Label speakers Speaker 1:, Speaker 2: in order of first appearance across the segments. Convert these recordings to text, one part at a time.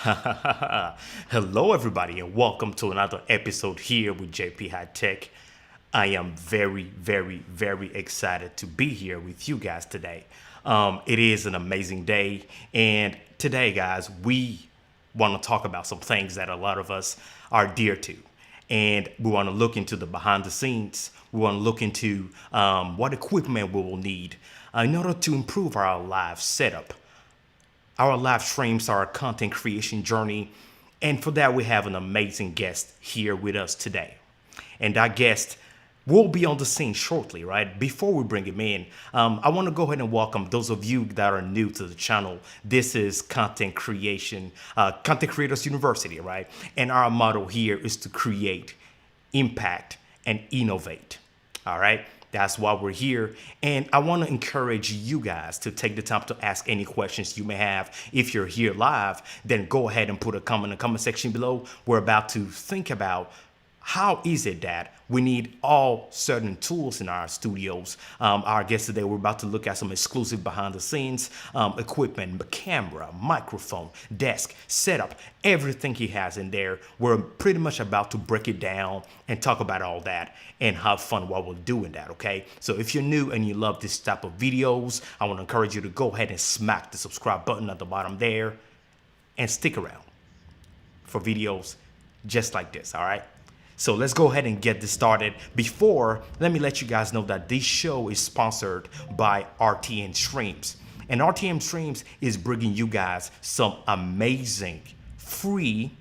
Speaker 1: Hello, everybody, and welcome to another episode here with JP Hightek. I am very excited to be here with you guys today. It is an amazing day, and today, guys, we want to talk about some things that a lot of us are dear to. And we want to look into the behind the scenes. We want to look into what equipment we will need in order to improve our live setup. Our live streams are a content creation journey, and for that, we have an amazing guest here with us today. And that guest will be on the scene shortly, right? Before we bring him in, I want to go ahead and welcome those of you that are new to the channel. This is Content Creation, Content Creators University, right? And our motto here is to create, impact, and innovate. All right. That's why we're here. And I want to encourage you guys to take the time to ask any questions you may have. If you're here live, then go ahead and put a comment in the comment section below. We're about to think about how is it that we need all certain tools in our studios. Our guest today, we're about to look at some exclusive behind the scenes equipment, camera, microphone, desk, setup, everything he has in there. We're pretty much about to break it down and talk about all that and have fun while we're doing that, okay? So if you're new and you love this type of videos, I want to encourage you to go ahead and smack the subscribe button at the bottom there and stick around for videos just like this, all right? So let's go ahead and get this started. Before, let me let you guys know that this show is sponsored by RTN Streams. And RTN Streams is bringing you guys some amazing free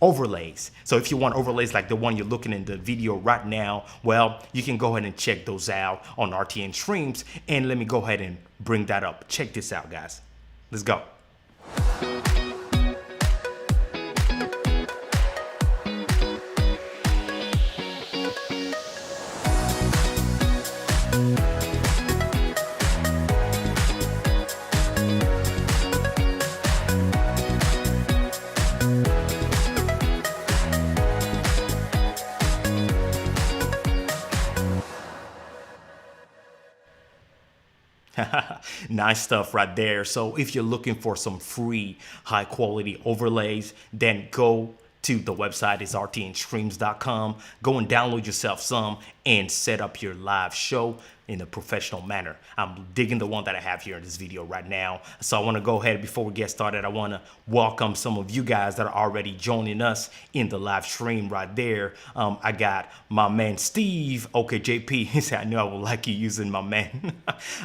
Speaker 1: overlays. So if you want overlays like the one you're looking in the video right now, well, you can go ahead and check those out on RTN Streams. And let me go ahead and bring that up. Check this out, guys. Let's go. Nice stuff right there. So if you're looking for some free high quality overlays, then go to the website is rtnstreams.com. Go and download yourself some and set up your live show in a professional manner. I'm digging the one that I have here in this video right now. So I want to go ahead before we get started. I want to welcome some of you guys that are already joining us in the live stream right there. I got my man Steve. Okay, JP, he said I knew I would like you using my man.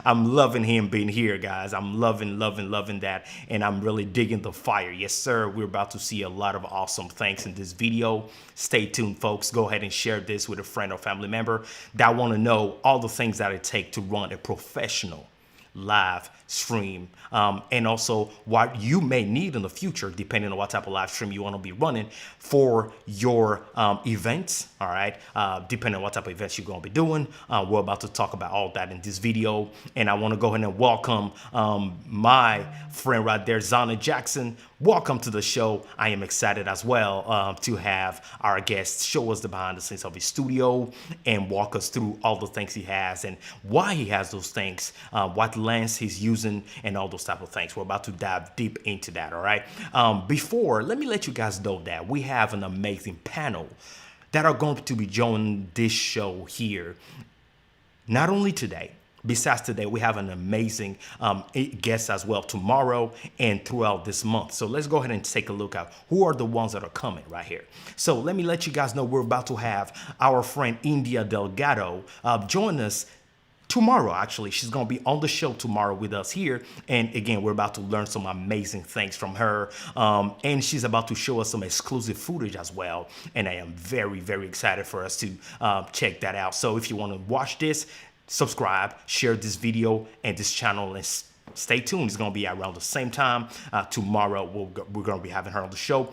Speaker 1: I'm loving him being here, guys. I'm loving that, and I'm really digging the fire. Yes, sir. We're about to see a lot of awesome things in this video. Stay tuned, folks. Go ahead and share this with a friend or family member that want to know all the things that it takes to run a professional live stream, and also what you may need in the future depending on what type of live stream you want to be running for your events. All right, depending on what type of events you're going to be doing. We're about to talk about all that in this video, and I want to go ahead and welcome my friend right there, Zana Jackson. Welcome to the show. I am excited as well to have our guest show us the behind the scenes of his studio and walk us through all the things he has and why he has those things, what lens he's using, and all those type of things. We're about to dive deep into that, all right? Before, let me let you guys know that we have an amazing panel that are going to be joining this show here. Not only today, besides today, we have an amazing guest as well tomorrow and throughout this month. So let's go ahead and take a look at who are the ones that are coming right here. So let me let you guys know we're about to have our friend India Delgado join us tomorrow. Actually, she's going to be on the show tomorrow with us here. And again, we're about to learn some amazing things from her. And she's about to show us some exclusive footage as well. And I am very excited for us to check that out. So if you want to watch this, subscribe, share this video and this channel, and stay tuned. It's going to be around the same time. Tomorrow, we're going to be having her on the show.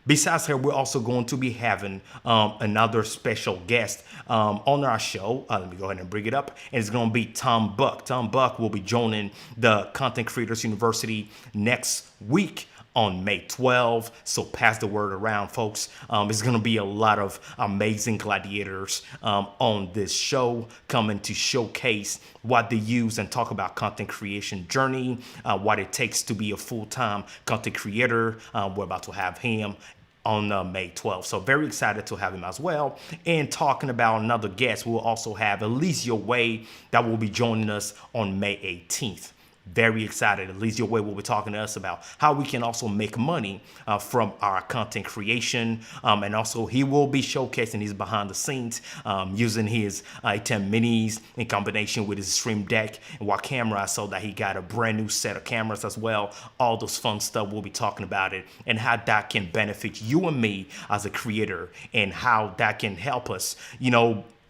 Speaker 1: Besides her, we're also going to be having another special guest on our show. Let me go ahead and bring it up. And it's going to be Tom Buck. Tom Buck will be joining the Content Creators University next week on May 12th. So pass the word around, folks. It's going to be a lot of amazing gladiators on this show coming to showcase what they use and talk about content creation journey, what it takes to be a full-time content creator. We're about to have him on May 12th. So very excited to have him as well. And talking about another guest, we'll also have Alicia Way that will be joining us on May 18th. Very excited. Alicia Way will be talking to us about how we can also make money from our content creation. And also he will be showcasing his behind the scenes using his item minis in combination with his stream deck and what camera, so that he got a brand new set of cameras as well. All those fun stuff, we'll be talking about it and how that can benefit you and me as a creator, and how that can help us,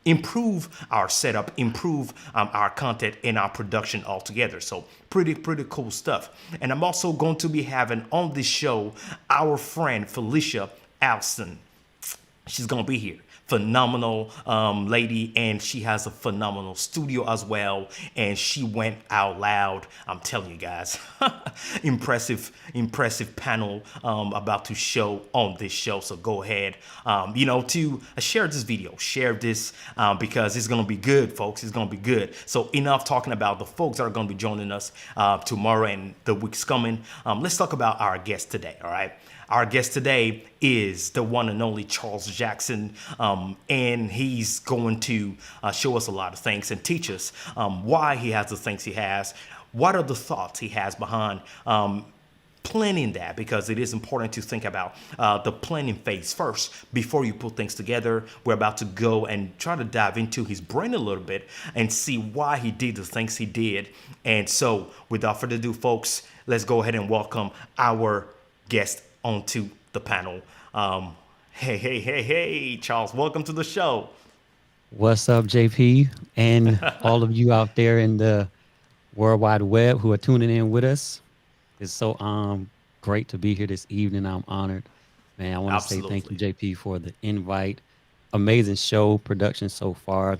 Speaker 1: improve our setup, improve our content and our production altogether. So pretty cool stuff. And I'm also going to be having on this show our friend Felicia Alston. She's going to be here. Phenomenal lady, and she has a phenomenal studio as well. And she went out loud. I'm telling you guys, impressive panel about to show on this show. So go ahead, to share this video, share this because it's gonna be good, folks. It's gonna be good. So enough talking about the folks that are gonna be joining us tomorrow and the weeks coming. Let's talk about our guest today. All right. Our guest today is the one and only Charles Jackson, and he's going to show us a lot of things and teach us why he has the things he has, what are the thoughts he has behind planning that, because it is important to think about the planning phase first before you put things together. We're about to go and try to dive into his brain a little bit and see why he did the things he did. And so without further ado, folks, let's go ahead and welcome our guest onto the panel. Hey, Charles, welcome to the show.
Speaker 2: What's up, JP, and all of you out there in the World Wide Web who are tuning in with us? It's so great to be here this evening. I'm honored, man. I want to say thank you,
Speaker 1: Absolutely.
Speaker 2: JP, for the invite. Amazing show production so far.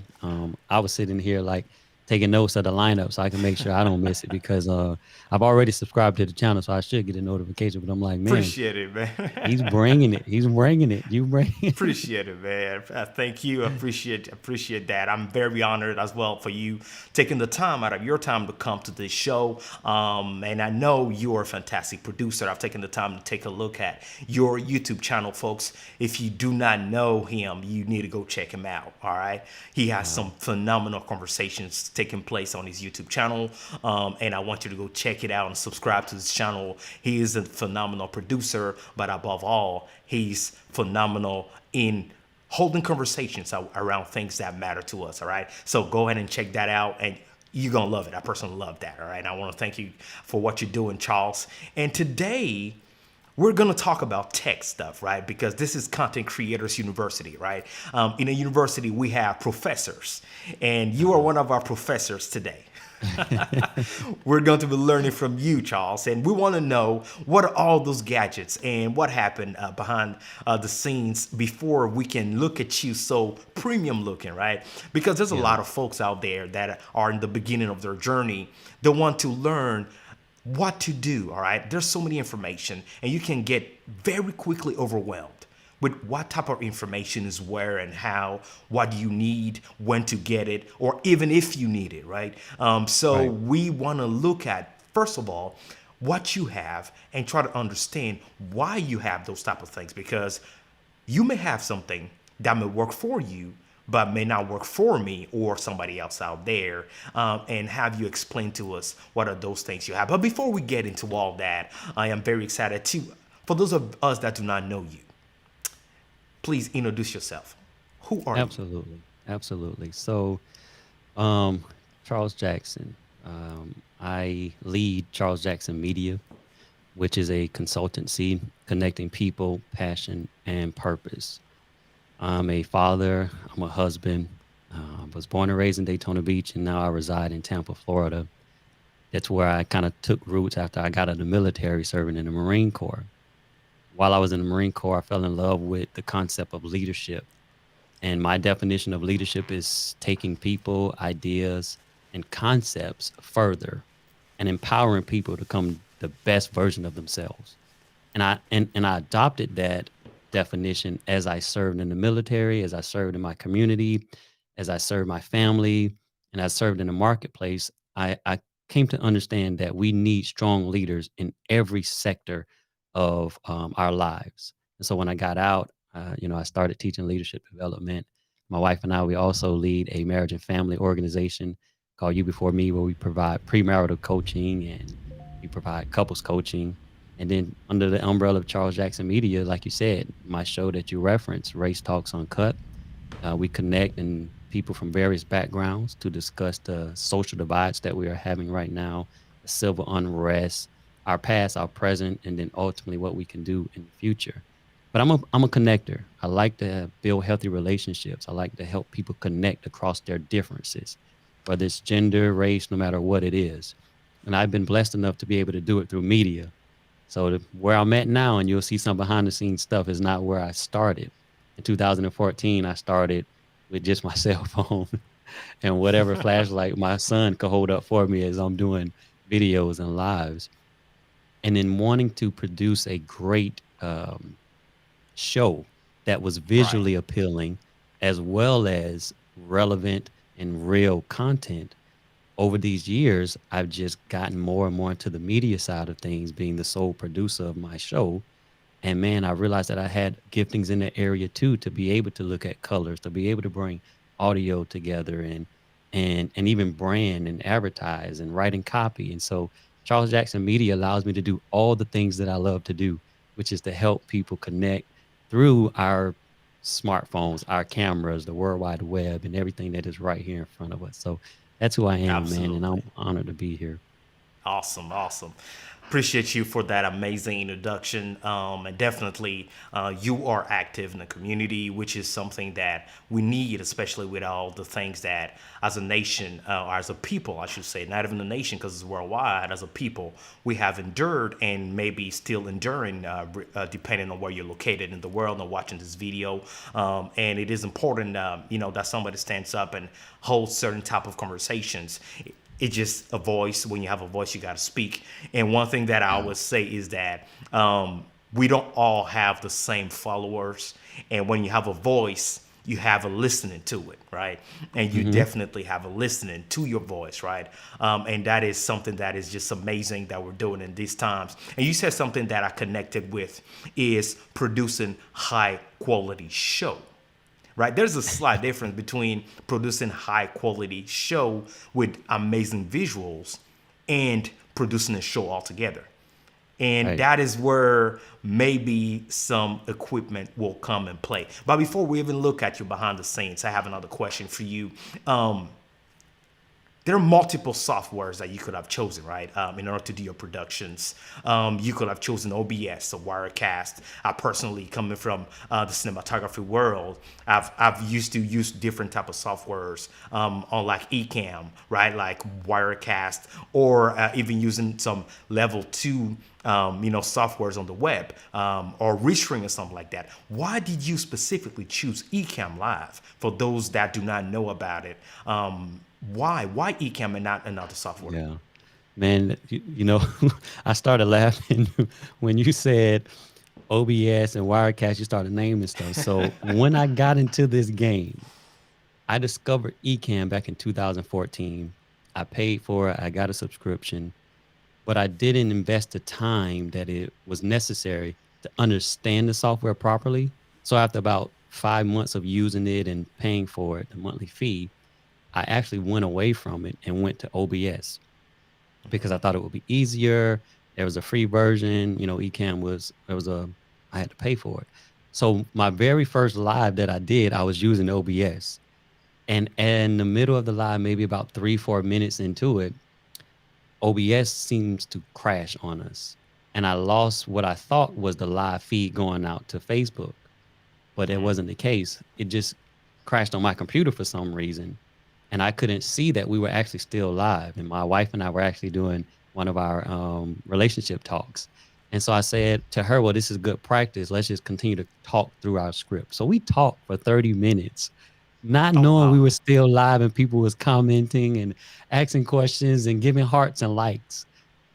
Speaker 2: I was sitting here like taking notes of the lineup so I can make sure I don't miss it, because I've already subscribed to the channel, so I should get a notification. But I'm like, man,
Speaker 1: Appreciate it,
Speaker 2: he's
Speaker 1: man.
Speaker 2: bringing it. He's bringing it. You bring it.
Speaker 1: Appreciate it, man. Thank you. Appreciate that. I'm very honored as well for you taking the time out of your time to come to this show. And I know you're a fantastic producer. I've taken the time to take a look at your YouTube channel, folks. If you do not know him, you need to go check him out. All right. He has some phenomenal conversations taking place on his YouTube channel. And I want you to go check it out and subscribe to his channel. He is a phenomenal producer, but above all, he's phenomenal in holding conversations around things that matter to us. All right. So go ahead and check that out, and you're going to love it. I personally love that. All right. And I want to thank you for what you're doing, Charles. And today, we're going to talk about tech stuff, right? Because this is Content Creators University, right? In a university, we have professors, and you are one of our professors today. We're going to be learning from you, Charles, and we want to know what are all those gadgets and what happened behind the scenes before we can look at you so premium looking, right? Because there's a
Speaker 2: Yeah.
Speaker 1: lot of folks out there that are in the beginning of their journey. They want to learn what to do. All right, there's so many information, and you can get very quickly overwhelmed with what type of information is where and how, what do you need, when to get it, or even if you need it, right? So
Speaker 2: Right.
Speaker 1: we want to look at, first of all, what you have and try to understand why you have those type of things, because you may have something that may work for you but may not work for me or somebody else out there, and have you explain to us what are those things you have. But before we get into all that, I am very excited to, for those of us that do not know you, please introduce yourself. Who are you?
Speaker 2: Absolutely. Absolutely. So, um, Charles Jackson. I lead Charles Jackson Media, which is a consultancy connecting people, passion, and purpose. I'm a father. I'm a husband. Was born and raised in Daytona Beach, and now I reside in Tampa, Florida. That's where I kind of took roots after I got out of the military, serving in the Marine Corps. While I was in the Marine Corps, I fell in love with the concept of leadership. And my definition of leadership is taking people, ideas, and concepts further and empowering people to become the best version of themselves. And I adopted that definition as I served in the military, as I served in my community, as I served my family, and I served in the marketplace. I came to understand that we need strong leaders in every sector of our lives. And so when I got out, I started teaching leadership development. My wife and I, we also lead a marriage and family organization called You Before Me, where we provide premarital coaching and we provide couples coaching. And then under the umbrella of Charles Jackson Media, like you said, my show that you referenced, Race Talks Uncut, we connect and people from various backgrounds to discuss the social divides that we are having right now, the civil unrest, our past, our present, and then ultimately what we can do in the future. But I'm a connector. I like to build healthy relationships. I like to help people connect across their differences, whether it's gender, race, no matter what it is. And I've been blessed enough to be able to do it through media. So where I'm at now, and you'll see some behind the scenes stuff, is not where I started. In 2014, I started with just my cell phone and whatever flashlight my son could hold up for me as I'm doing videos and lives. And then wanting to produce a great show that was
Speaker 1: Right.
Speaker 2: visually appealing as well as relevant and real content. Over these years, I've just gotten more and more into the media side of things, being the sole producer of my show. And man, I realized that I had giftings in that area too, to be able to look at colors, to be able to bring audio together and even brand and advertise and writing copy. And so Charles Jackson Media allows me to do all the things that I love to do, which is to help people connect through our smartphones, our cameras, the World Wide Web, and everything that is right here in front of us. So that's who I am, man, and
Speaker 1: Absolutely.
Speaker 2: I'm honored to be here.
Speaker 1: Awesome, awesome. Appreciate you for that amazing introduction. And definitely, you are active in the community, which is something that we need, especially with all the things that, as a nation, or as a people, I should say, not even a nation because it's worldwide, as a people, we have endured and maybe still enduring, depending on where you're located in the world and watching this video. And it is important, that somebody stands up and holds certain type of conversations. It's just a voice. When you have a voice, you got to speak. And one thing that I always say is that we don't all have the same followers. And when you have a voice, you have a listening to it, right? And you
Speaker 2: Hmm.
Speaker 1: definitely have a listening to your voice, right? And that is something that is just amazing that we're doing in these times. And you said something that I connected with is producing high quality show, right? There's a slight difference between producing high quality show with amazing visuals and producing a show altogether. And
Speaker 2: Right.
Speaker 1: that is where maybe some equipment will come and play. But before we even look at you behind the scenes, I have another question for you. There are multiple softwares that you could have chosen, right? In order to do your productions, you could have chosen OBS or Wirecast. I personally, coming from the cinematography world, I've used to use different type of softwares on like Ecamm, right? Like Wirecast, or even using some level 2 softwares on the web, or Restring or something like that. Why did you specifically choose Ecamm Live? For those that do not know about it, why Ecamm and not another software?
Speaker 2: Yeah. Man, I started laughing when you said OBS and Wirecast, you started naming stuff. So when I got into this game, I discovered Ecamm back in 2014. I paid for it, I got a subscription, but I didn't invest the time that it was necessary to understand the software properly. So after about 5 months of using it and paying for it, the monthly fee, I actually went away from it and went to OBS because I thought it would be easier. There was a free version, Ecamm was there was a I had to pay for it. So my very first live that I did, I was using OBS. And in the middle of the live, maybe about 3, 4 minutes into it, OBS seems to crash on us. And I lost what I thought was the live feed going out to Facebook, but it wasn't the case. It just crashed on my computer for some reason. And I couldn't see that we were actually still live. And my wife and I were actually doing one of our relationship talks. And so I said to her, well, this is good practice. Let's just continue to talk through our script. So we talked for 30 minutes, not
Speaker 1: Oh
Speaker 2: knowing we
Speaker 1: wow.
Speaker 2: were still live and people was commenting and asking questions and giving hearts and likes.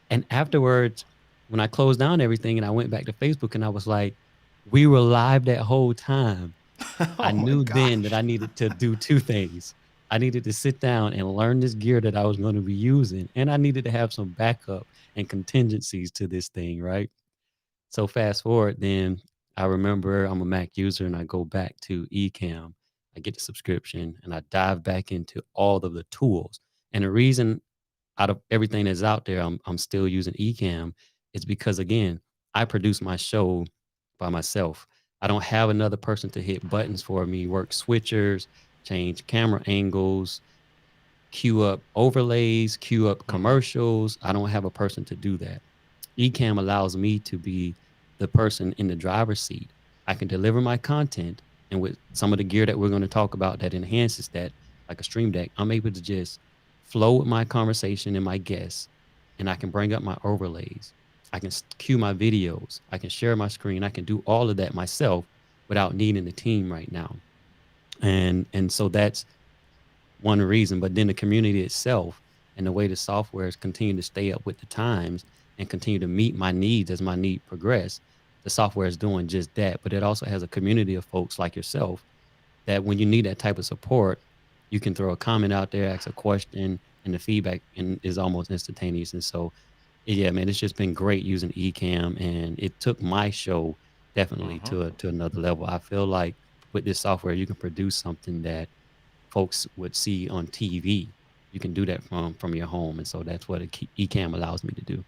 Speaker 2: And afterwards, when I closed down everything and I went back to Facebook and I was like, we were live that whole time. I
Speaker 1: Oh my
Speaker 2: knew then that
Speaker 1: gosh.
Speaker 2: I needed to do 2 things. I needed to sit down and learn this gear that I was gonna be using, and I needed to have some backup and contingencies to this thing, right? So fast forward then, I remember I'm a Mac user and I go back to Ecamm. I get the subscription and I dive back into all of the tools. And the reason out of everything that's out there, I'm still using Ecamm is because again, I produce my show by myself. I don't have another person to hit buttons for me, work switchers, change camera angles, queue up overlays, queue up
Speaker 1: Hmm.
Speaker 2: commercials. I don't have a person to do that. Ecamm allows me to be the person in the driver's seat. I can deliver my content, and with some of the gear that we're going to talk about that enhances that, like a stream deck, I'm able to just flow with my conversation and my guests, and I can bring up my overlays. I can cue my videos. I can share my screen. I can do all of that myself without needing a team right now. And so that's one reason, but then the community itself and the way the software is continue to stay up with the times and continue to meet my needs as my need progress, the software is doing just that. But it also has a community of folks like yourself that when you need that type of support, you can throw a comment out there, ask a question, and the feedback is almost instantaneous. And so, yeah, man, it's just been great using Ecamm, and it took my show definitely
Speaker 1: Hmm.
Speaker 2: to another level. I feel like with this software, you can produce something that folks would see on TV. You can do that from your home, and so that's what Ecamm allows me to do.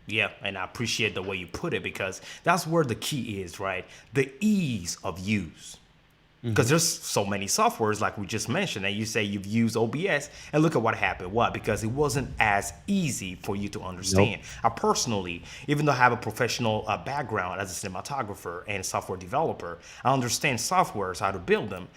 Speaker 1: Yeah, and I appreciate the way you put it because that's where the key is, right? The ease of use. Because
Speaker 2: Hmm.
Speaker 1: there's so many softwares like we just mentioned, and you say you've used OBS, and look at what happened. What? Because it wasn't as easy for you to
Speaker 2: Nope.
Speaker 1: understand. I personally, even though I have a professional background as a cinematographer and software developer, I understand softwares, how to build them,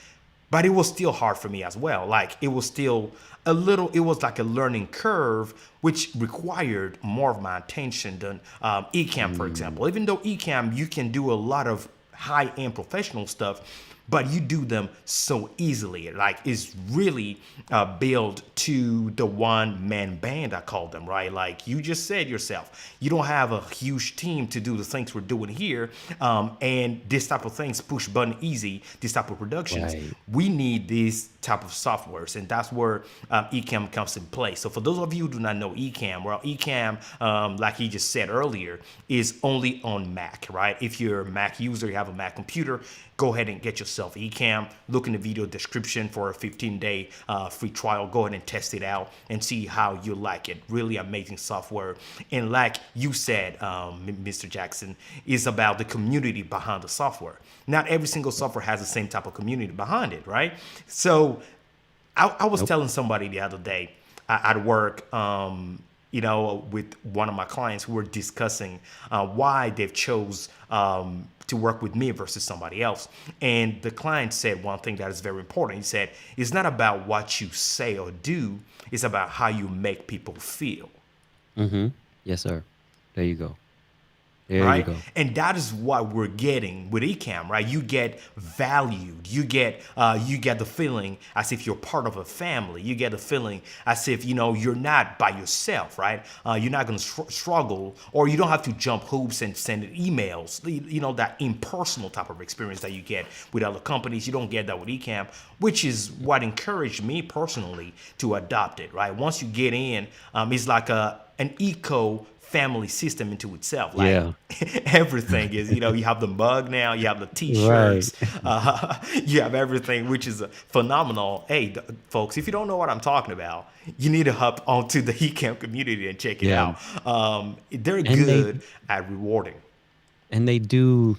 Speaker 1: but it was still hard for me as well. Like it was still a little, it was like a learning curve, which required more of my attention than Ecamm, for
Speaker 2: Mm,
Speaker 1: example. Even though Ecamm, you can do a lot of high-end professional stuff, but you do them so easily. Like it's really built to the one-man band, I call them, right? Like you just said yourself, you don't have a huge team to do the things we're doing here, and this type of things push button easy. This type of productions,
Speaker 2: right.
Speaker 1: we need these type of softwares, and that's where Ecamm comes in play. So for those of you who do not know Ecamm, well, Ecamm, like he just said earlier, is only on Mac, right? If you're a Mac user, you have a Mac computer, go ahead and get yourself Ecamm. Look in the video description for a 15-day free trial. Go ahead and test it out and see how you like it. Really amazing software. And like you said, Mr. Jackson, is about the community behind the software. Not every single software has the same type of community behind it, right? So I was
Speaker 2: Nope.
Speaker 1: telling somebody the other day at work, with one of my clients who were discussing why they've chose to work with me versus somebody else. And the client said one thing that is very important. He said, it's not about what you say or do, it's about how you make people feel.
Speaker 2: Hmm. Yes, sir. There you go. There you
Speaker 1: Right?
Speaker 2: go.
Speaker 1: And that is what we're getting with Ecamm, right? You get valued. You get the feeling as if you're part of a family. You get the feeling as if you're not by yourself, right? You're not going to struggle, or you don't have to jump hoops and send emails. That impersonal type of experience that you get with other companies. You don't get that with Ecamm, which is what encouraged me personally to adopt it, right? Once you get in, it's like an eco family system into itself. Like
Speaker 2: Yeah.
Speaker 1: everything is, you have the mug now, you have the
Speaker 2: Right.
Speaker 1: t-shirts, you have everything, which is phenomenal. Hey, folks, if you don't know what I'm talking about, you need to hop onto the Ecamm community and check it
Speaker 2: Yeah.
Speaker 1: out. They're
Speaker 2: And they
Speaker 1: good at rewarding.
Speaker 2: and they do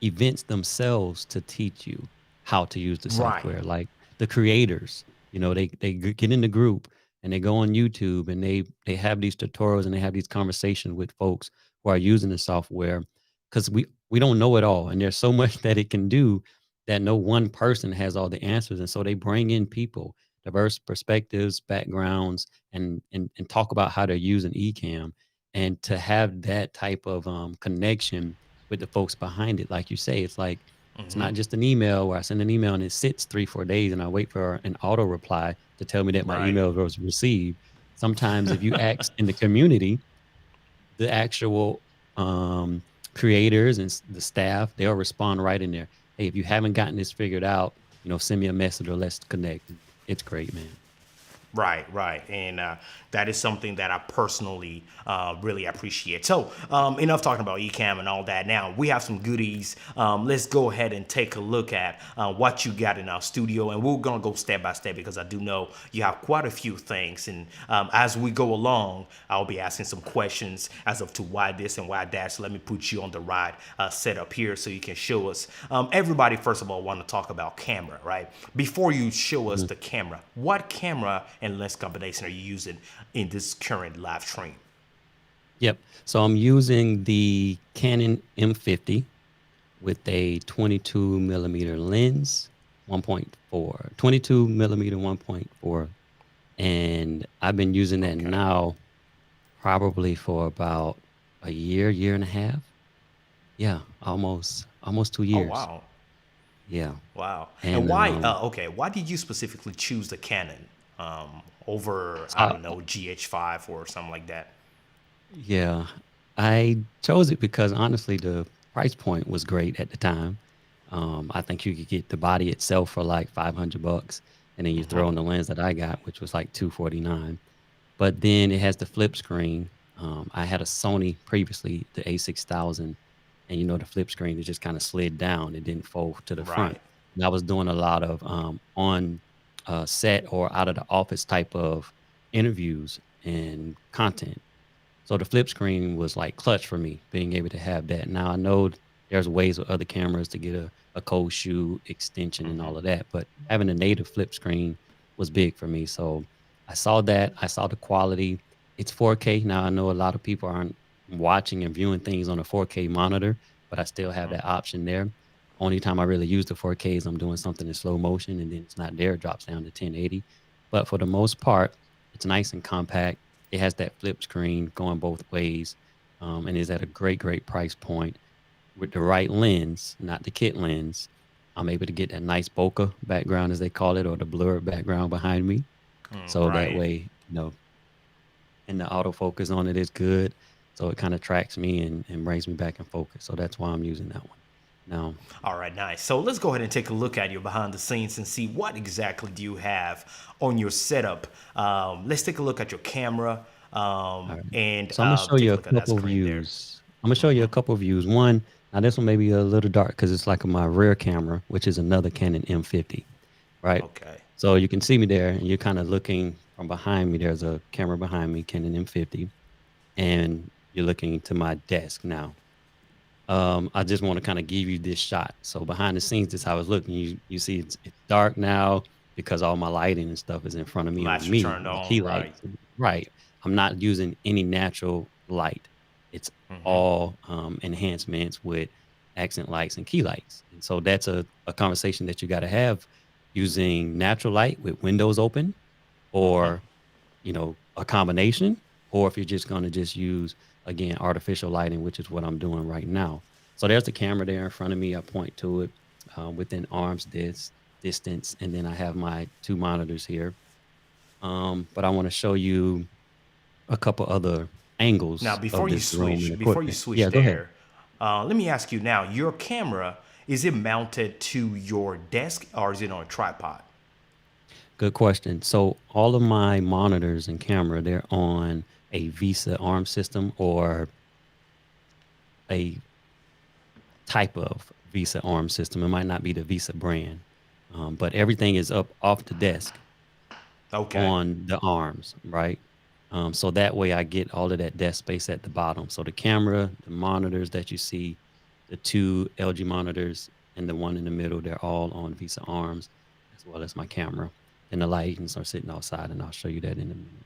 Speaker 2: events themselves to teach you how to use the
Speaker 1: Right.
Speaker 2: software, like the creators, get in the group and they go on YouTube and they have these tutorials and they have these conversations with folks who are using the software, because we don't know it all and there's so much that it can do that no one person has all the answers, and so they bring in people, diverse perspectives, backgrounds, and talk about how they're using Ecamm, and to have that type of connection with the folks behind it, like you say, it's like it's not just an email where I send an email and it sits 3 4 days and I wait for an auto reply to tell me that my
Speaker 1: Right.
Speaker 2: email was received. Sometimes if you ask in the community, the actual um, creators and the staff, they'll respond right in there. Hey, if you haven't gotten this figured out, send me a message or let's connect. It's great, man.
Speaker 1: Right, right, and that is something that I personally really appreciate. So, enough talking about Ecamm and all that. Now we have some goodies. Let's go ahead and take a look at what you got in our studio, and we're gonna go step by step because I do know you have quite a few things. And as we go along, I'll be asking some questions as of to why this and why that. So let me put you on the right setup here so you can show us. Everybody, first of all, want to talk about camera, right? Before you show us
Speaker 2: Mhm.
Speaker 1: the camera, what camera and lens combination are you using in this current live stream?
Speaker 2: Yep. So I'm using the Canon M50 with a 22 millimeter lens, 1.4, 22 millimeter 1.4. And I've been using that
Speaker 1: Okay.
Speaker 2: now probably for about a year, year and a half. Yeah, almost two
Speaker 1: Oh
Speaker 2: years.
Speaker 1: wow,
Speaker 2: Yeah.
Speaker 1: wow. And
Speaker 2: And
Speaker 1: why? Okay, why did you specifically choose the Canon over I
Speaker 2: so
Speaker 1: don't know GH5 or something like that?
Speaker 2: yeah, I chose it because honestly, the price point was great at the time. I think you could get the body itself for like 500 bucks, and then you throw in the lens that I got, which was like 249. But then it has the flip screen. I had a Sony previously, the A6000, and the flip screen, it just kind of slid down. It didn't fold to the front.
Speaker 1: Right.
Speaker 2: And I was doing a lot of on set or out of the office type of interviews and content. So the flip screen was like clutch for me, being able to have that. Now I know there's ways with other cameras to get a cold shoe extension and all of that, but having a native flip screen was big for me. So I saw that. I saw the quality. It's 4K. Now I know a lot of people aren't watching and viewing things on a 4K monitor, but I still have that option there. Only time I really use the 4K is I'm doing something in slow motion and then it's not there, it drops down to 1080. But for the most part, it's nice and compact. It has that flip screen going both ways, and is at a great, great price point with the right lens, not the kit lens. I'm able to get that nice bokeh background, as they call it, or the blurred background behind me. So that
Speaker 1: Right.
Speaker 2: way, and the autofocus on it is good. So it kind of tracks me and brings me back in focus. So that's why I'm using that one. Now,
Speaker 1: All right, nice. So let's go ahead and take a look at your behind the scenes and see what exactly do you have on your setup. Let's take a look at your camera
Speaker 2: all right.
Speaker 1: and
Speaker 2: So I'm gonna show
Speaker 1: take
Speaker 2: you
Speaker 1: a
Speaker 2: a
Speaker 1: look at that
Speaker 2: couple
Speaker 1: screen there.
Speaker 2: views. I'm gonna show you a couple views. One, now this one may be a little dark because it's like my rear camera, which is another Canon M50, right?
Speaker 1: Okay.
Speaker 2: So you can see me there, and you're kind of looking from behind me. There's a camera behind me, Canon M50, and you're looking to my desk now. I just want to kind of give you this shot. So behind the scenes, this is how it's looking. You see it's dark now because all my lighting and stuff is in front of me on
Speaker 1: Lights are
Speaker 2: me,
Speaker 1: turned
Speaker 2: my
Speaker 1: on,
Speaker 2: key
Speaker 1: right?
Speaker 2: lights. Right. I'm not using any natural light. It's all enhancements with accent lights and key lights. And so that's a conversation that you got to have using natural light with windows open or a combination, or if you're just going to just use again artificial lighting, which is what I'm doing right now. So there's the camera there in front of me. I point to it within arm's distance, and then I have my two monitors here. But I want to show you a couple other
Speaker 1: Now,
Speaker 2: angles of
Speaker 1: before you
Speaker 2: this room and
Speaker 1: switch, before you
Speaker 2: equipment.
Speaker 1: switch
Speaker 2: Yeah, go ahead.
Speaker 1: there, let me ask you now: your camera, is it mounted to your desk or is it on a tripod?
Speaker 2: Good question. So all of my monitors and camera, they're on a Visa arm system or a type of Visa arm system. It might not be the Visa brand, but everything is up off the desk
Speaker 1: Okay.
Speaker 2: on the arms, right? So that way I get all of that desk space at the bottom. So the camera, the monitors that you see, the two LG monitors and the one in the middle, they're all on Visa arms, as well as my camera. And the lightings are sitting outside, and I'll show you that in a minute.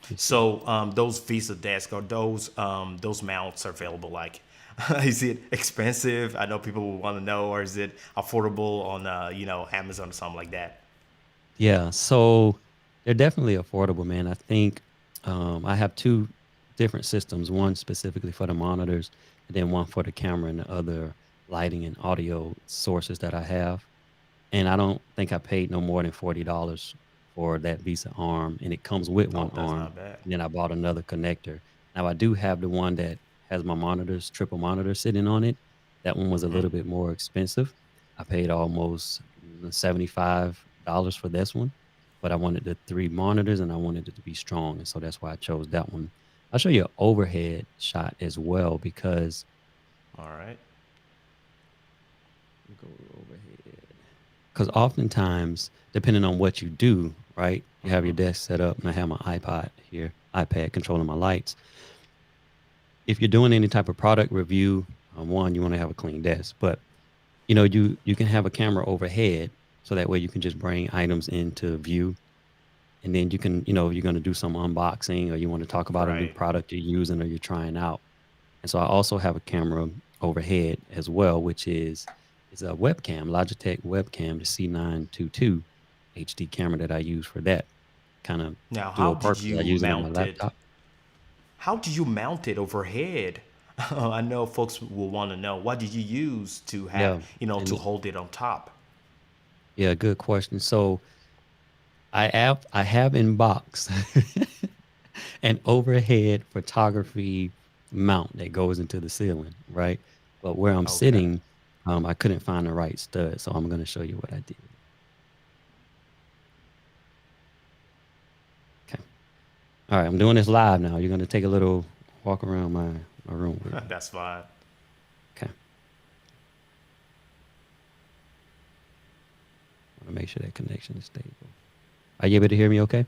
Speaker 2: Let me see.
Speaker 1: So those Visa desks or those mounts are available. Like, is it expensive? I know people will want to know, or is it affordable on Amazon or something like that?
Speaker 2: Yeah, so they're definitely affordable, man. I think I have two different systems, one specifically for the monitors, and then one for the camera and the other lighting and audio sources that I have. And I don't think I paid no more than $40 for that Visa arm, and it comes with one
Speaker 1: Oh, that's
Speaker 2: arm.
Speaker 1: not bad.
Speaker 2: And then I bought another connector. Now I do have the one that has my monitors, triple monitor sitting on it. That one was a
Speaker 1: Hmm.
Speaker 2: little bit more expensive. I paid almost $75 for this one, but I wanted the three monitors and I wanted it to be strong. And so that's why I chose that one. I'll show you an overhead shot as well because
Speaker 1: All right.
Speaker 2: go overhead. Because oftentimes, depending on what you do, right, you have
Speaker 1: Hmm.
Speaker 2: your desk set up, and I have my iPod here, iPad controlling my lights. If you're doing any type of product review, one, you want to have a clean desk, but you can have a camera overhead, so that way you can just bring items into view, and then you can, if you're going to do some unboxing or you want to talk about a new
Speaker 1: Right.
Speaker 2: product you're using or you're trying out. And so I also have a camera overhead as well, which is a webcam, Logitech webcam, the C922 HD camera that I use for that kind of
Speaker 1: Now, how
Speaker 2: dual
Speaker 1: did
Speaker 2: purpose. I
Speaker 1: you
Speaker 2: use it on my
Speaker 1: mount it?
Speaker 2: laptop.
Speaker 1: How did you mount it overhead? I know folks will want to know. What did you use to have,
Speaker 2: Yeah,
Speaker 1: to
Speaker 2: and
Speaker 1: hold it on top?
Speaker 2: yeah, good question. So I have in box an overhead photography mount that goes into the ceiling, right? But where I'm
Speaker 1: Okay.
Speaker 2: sitting, I couldn't find the right stud, so I'm going to show you what I did. Okay. All right, I'm doing this live now. You're going to take a little walk around my room with me.
Speaker 1: That's fine.
Speaker 2: Okay. I want to make sure that connection is stable. Are you able to hear me okay?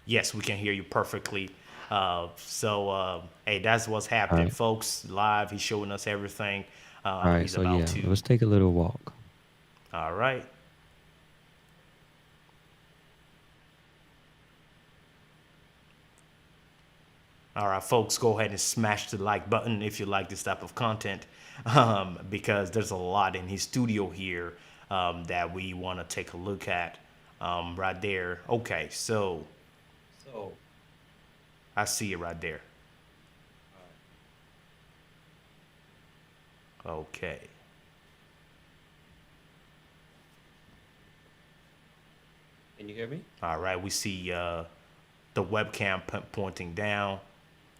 Speaker 1: Yes, we can hear you perfectly. Hey, that's what's
Speaker 2: All
Speaker 1: happening,
Speaker 2: right.
Speaker 1: folks. Live, he's showing us everything.
Speaker 2: All right.
Speaker 1: He's
Speaker 2: So,
Speaker 1: about
Speaker 2: yeah,
Speaker 1: to.
Speaker 2: let's take a little walk.
Speaker 1: All right. All right, folks, go ahead and smash the like button if you like this type of content, because there's a lot in his studio here that we want to take a look at right there. Okay, so
Speaker 2: So,
Speaker 1: I see it right there. Okay.
Speaker 2: can you hear me?
Speaker 1: All right, we see the webcam pointing down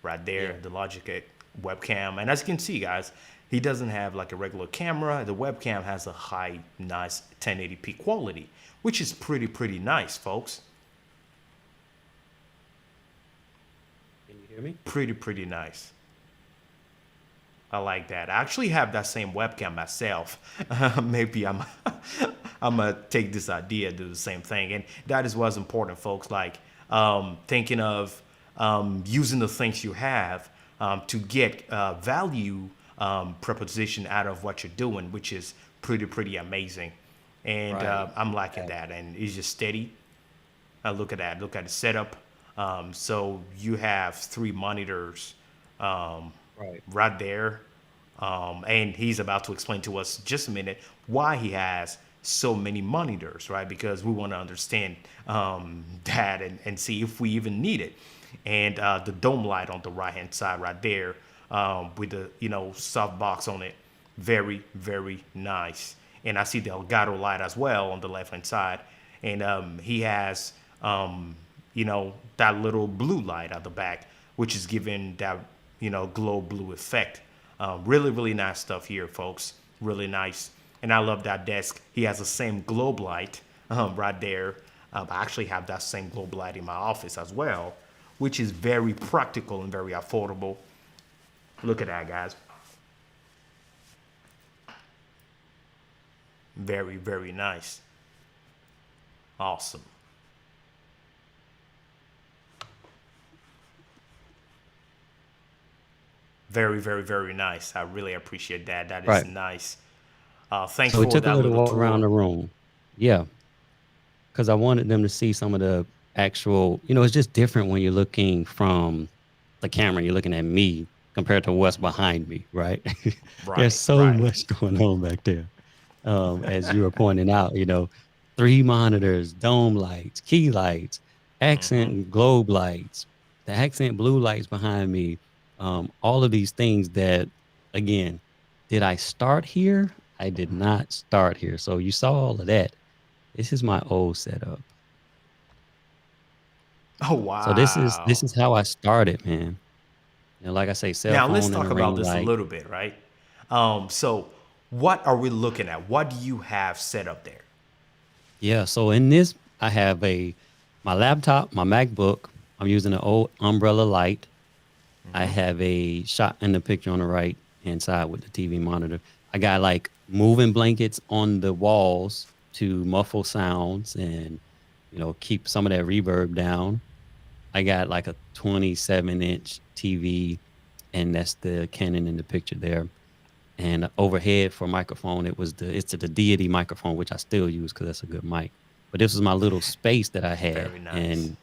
Speaker 1: right there,
Speaker 2: Yeah.
Speaker 1: the Logitech webcam. And as you can see, guys, he doesn't have like a regular camera. The webcam has a high, nice 1080p quality, which is pretty nice, folks.
Speaker 2: Can you hear me?
Speaker 1: Pretty nice. I like that. I actually have that same webcam myself. Maybe I'm gonna take this idea, do the same thing, and that is what's important, folks. Like thinking of using the things you have to get value proposition out of what you're doing, which is pretty amazing. And
Speaker 2: Right.
Speaker 1: I'm liking that,
Speaker 2: Exactly.
Speaker 1: and it's just steady. Look at that. Look at the setup. So you have three monitors
Speaker 2: Right.
Speaker 1: right there. And he's about to explain to us just a minute why he has so many monitors, right? Because we want to understand that and see if we even need it. And the dome light on the right hand side, right there, with the soft box on it, very nice. And I see the Elgato light as well on the left hand side, and he has that little blue light at the back, which is giving that glow blue effect. Really nice stuff here, folks. Really nice. And I love that desk. He has the same globe light right there. I actually have that same globe light in my office as well, which is very practical and very affordable. Look at that, guys. Very nice. Awesome. Very nice. I really appreciate that. That is
Speaker 2: Right.
Speaker 1: nice. Thanks
Speaker 2: So we
Speaker 1: for
Speaker 2: took a
Speaker 1: that
Speaker 2: little
Speaker 1: little
Speaker 2: walk around
Speaker 1: tour.
Speaker 2: the room. Yeah. Because I wanted them to see some of the actual, it's just different when you're looking from the camera, you're looking at me compared to what's behind me, right? There's so
Speaker 1: Right.
Speaker 2: much going on back there. As you were pointing out, three monitors, dome lights, key lights, accent and globe lights, the accent blue lights behind me, all of these things that, again, did I start here? I did not start here. So you saw all of that. This is my old setup.
Speaker 1: Oh
Speaker 2: So this is
Speaker 1: wow.
Speaker 2: this is how I started, man. And like I say, cell
Speaker 1: Now let's
Speaker 2: phone and a
Speaker 1: talk about
Speaker 2: ring
Speaker 1: this a
Speaker 2: light.
Speaker 1: little bit, right? So what are we looking at? What do you have set up there?
Speaker 2: Yeah. So in this, I have my laptop, my MacBook. I'm using an old umbrella light. I have a shot in the picture on the right hand side with the TV monitor. I got like moving blankets on the walls to muffle sounds and keep some of that reverb down. I got like a 27-inch TV, and that's the Canon in the picture there. And overhead for microphone, it's the Deity microphone, which I still use because that's a good mic. But this was my little space that I had,
Speaker 1: Very nice.
Speaker 2: and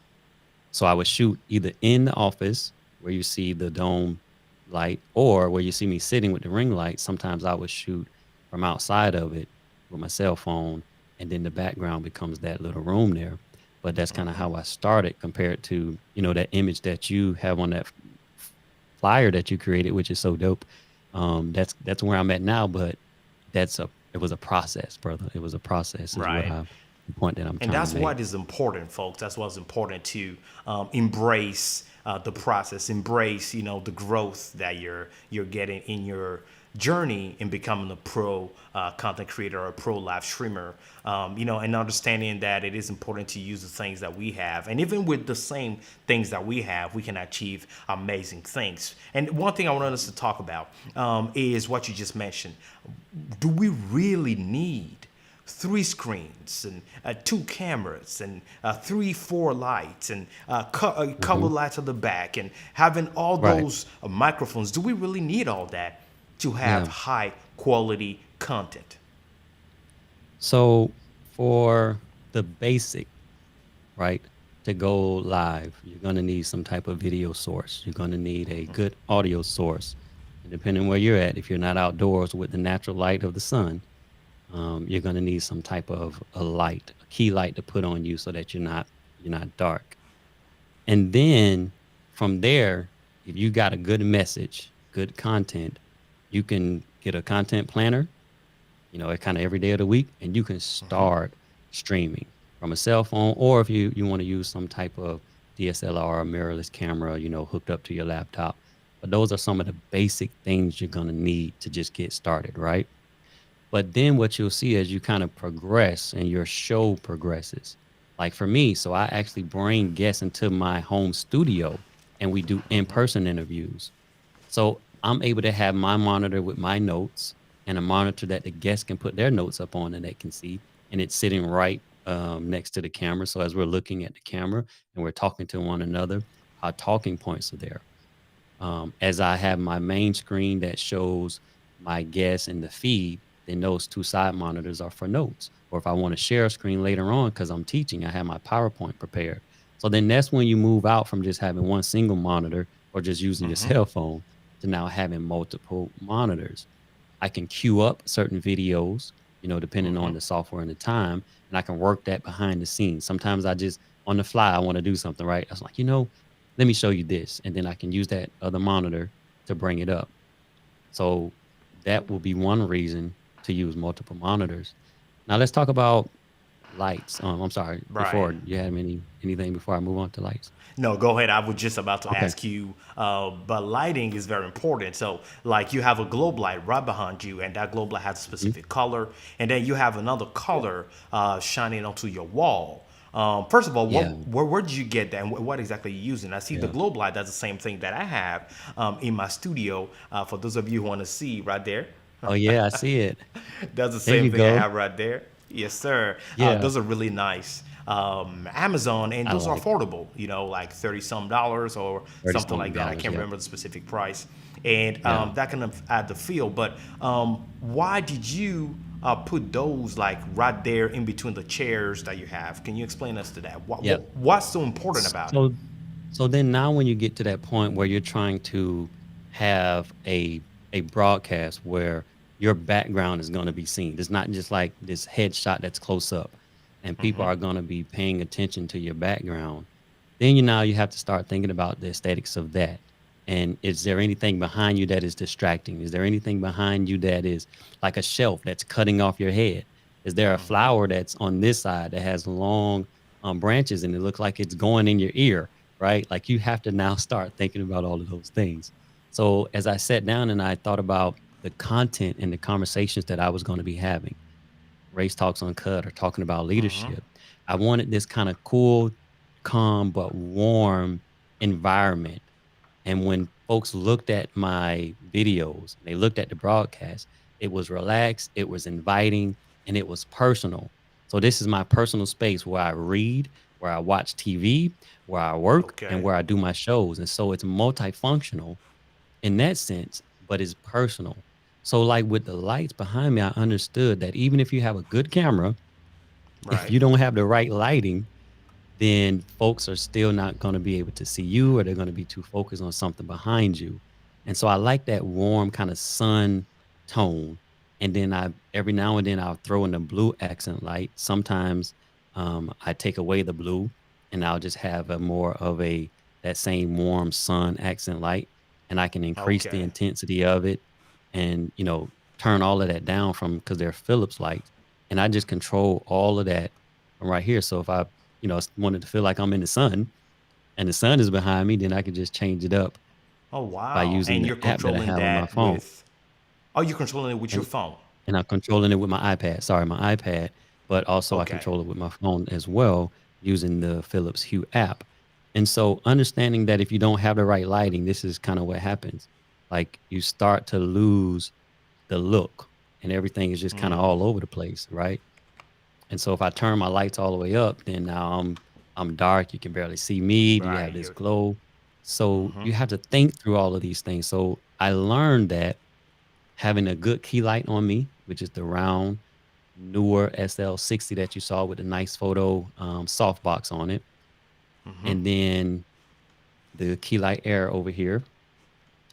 Speaker 2: so I would shoot either in the office where you see the dome light, or where you see me sitting with the ring light. Sometimes I would shoot from outside of it with my cell phone, and then the background becomes that little room there. But that's kind of how I started compared to, that image that you have on that flyer that you created, which is so dope. That's where I'm at now, but it was a process, brother. It was a process, is what
Speaker 1: Right.
Speaker 2: the point that I'm
Speaker 1: And
Speaker 2: trying to
Speaker 1: that's
Speaker 2: make.
Speaker 1: what is important, folks. That's what's important to embrace the process, embrace the growth that you're getting in your journey in becoming a pro content creator or a pro live streamer. And understanding that it is important to use the things that we have, and even with the same things that we have, we can achieve amazing things. And one thing I want us to talk about is what you just mentioned. Do we really need three screens and two cameras and three, four lights and color
Speaker 2: Hmm.
Speaker 1: lights at the back and having all
Speaker 2: Right.
Speaker 1: those microphones? Do we really need all that to have
Speaker 2: Yeah.
Speaker 1: high quality content?
Speaker 2: So for the basic, right, to go live, you're going to need some type of video source. You're going to need a good audio source. And depending where you're at, if you're not outdoors with the natural light of the sun, you're going to need some type of a light, a key light to put on you so that you're not dark. And then from there, if you got a good message, good content, you can get a content planner, kind of every day of the week, and you can start streaming from a cell phone, or if you want to use some type of DSLR or mirrorless camera, hooked up to your laptop. But those are some of the basic things you're going to need to just get started, right? But then what you'll see as you kind of progress and your show progresses. Like for me, so I actually bring guests into my home studio and we do in-person interviews. So I'm able to have my monitor with my notes and a monitor that the guests can put their notes up on and they can see. And it's sitting right next to the camera. So as we're looking at the camera and we're talking to one another, our talking points are there. As I have my main screen that shows my guests in the feed, then those two side monitors are for notes. Or if I want to share a screen later on because I'm teaching, I have my PowerPoint prepared. So then that's when you move out from just having one single monitor or just using your cell phone to now having multiple monitors. I can queue up certain videos, depending on the software and the time, and I can work that behind the scenes. Sometimes I just on the fly, I want to do something, right? I was like, let me show you this. And then I can use that other monitor to bring it up. So that will be one reason to use multiple monitors. Now let's talk about lights. I'm sorry,
Speaker 1: Right.
Speaker 2: before you have anything before I move on to lights.
Speaker 1: No, go ahead. I was just about to
Speaker 2: Okay.
Speaker 1: ask you, but lighting is very important. So, like, you have a globe light right behind you, and that globe light has a
Speaker 2: Mhm.
Speaker 1: specific color, and then you have another color shining onto your wall. First of all,
Speaker 2: Yeah.
Speaker 1: where did you get that, and what exactly are you using? I see the
Speaker 2: Yeah.
Speaker 1: globe light. That's the same thing that I have in my studio. For those of you who want to see right there,
Speaker 2: Oh yeah, I see it.
Speaker 1: that's the
Speaker 2: There
Speaker 1: same
Speaker 2: you
Speaker 1: thing I
Speaker 2: go.
Speaker 1: have right there. Yes, sir.
Speaker 2: Yeah.
Speaker 1: Those are really nice. Amazon, and
Speaker 2: I
Speaker 1: those are
Speaker 2: like it.
Speaker 1: affordable, like 30 some dollars or
Speaker 2: 30
Speaker 1: something
Speaker 2: something
Speaker 1: like that. I
Speaker 2: dollars.
Speaker 1: can't
Speaker 2: Yep.
Speaker 1: remember the specific price. And
Speaker 2: Yeah.
Speaker 1: that can add the feel. But why did you put those like right there in between the chairs that you have? Can you explain us to that?
Speaker 2: Yep.
Speaker 1: What's so important about it?
Speaker 2: So so then now when you get to that point where you're trying to have a broadcast where your background is going to be seen. It's not just like this headshot that's close up and people are going to be paying attention to your background. Then you have to start thinking about the aesthetics of that. And is there anything behind you that is distracting? Is there anything behind you that is like a shelf that's cutting off your head? Is there a flower that's on this side that has long branches and it looks like it's going in your ear, right? Like you have to now start thinking about all of those things. So as I sat down and I thought about the content and the conversations that I was going to be having, Race Talks Uncut or talking about
Speaker 1: Mm-hmm.
Speaker 2: leadership, I wanted this kind of cool, calm, but warm environment. And when folks looked at my videos and they looked at the broadcast, it was relaxed, it was inviting, and it was personal. So this is my personal space where I read, where I watch TV, where I work, and
Speaker 1: Okay.
Speaker 2: where I do my shows. And so it's multifunctional in that sense, but it's personal. So like with the lights behind me, I understood that even if you have a good camera, if
Speaker 1: Right.
Speaker 2: you don't have the right lighting, then folks are still not going to be able to see you or they're going to be too focused on something behind you. And so I like that warm kind of sun tone. And then I every now and then I'll throw in a blue accent light. Sometimes I take away the blue and I'll just have a more of a that same warm sun accent light and I can increase the
Speaker 1: Okay.
Speaker 2: intensity of it and turn all of that down from because they're Philips lights. And I just control all of that from right here. So if I wanted to feel like I'm in the sun and the sun is behind me, then I could just change it up
Speaker 1: Oh
Speaker 2: by
Speaker 1: wow.
Speaker 2: using
Speaker 1: And
Speaker 2: the
Speaker 1: you're
Speaker 2: app that I
Speaker 1: controlling
Speaker 2: have on my
Speaker 1: that
Speaker 2: phone.
Speaker 1: with oh, you're controlling it with your
Speaker 2: And
Speaker 1: phone.
Speaker 2: and I'm controlling it with my iPad. Sorry, my iPad, but also I
Speaker 1: Okay.
Speaker 2: control it with my phone as well using the Philips Hue app. And so understanding that if you don't have the right lighting, this is kind of what happens. Like you start to lose the look and everything is just kind of all over the place, right? And so if I turn my lights all the way up, then now I'm dark. You can barely see me. Do you
Speaker 1: Right.
Speaker 2: have this
Speaker 1: You're
Speaker 2: glow? So you have to think through all of these things. So I learned that having a good key light on me, which is the round newer SL60 that you saw with the nice photo softbox on it, and then the key light air over here,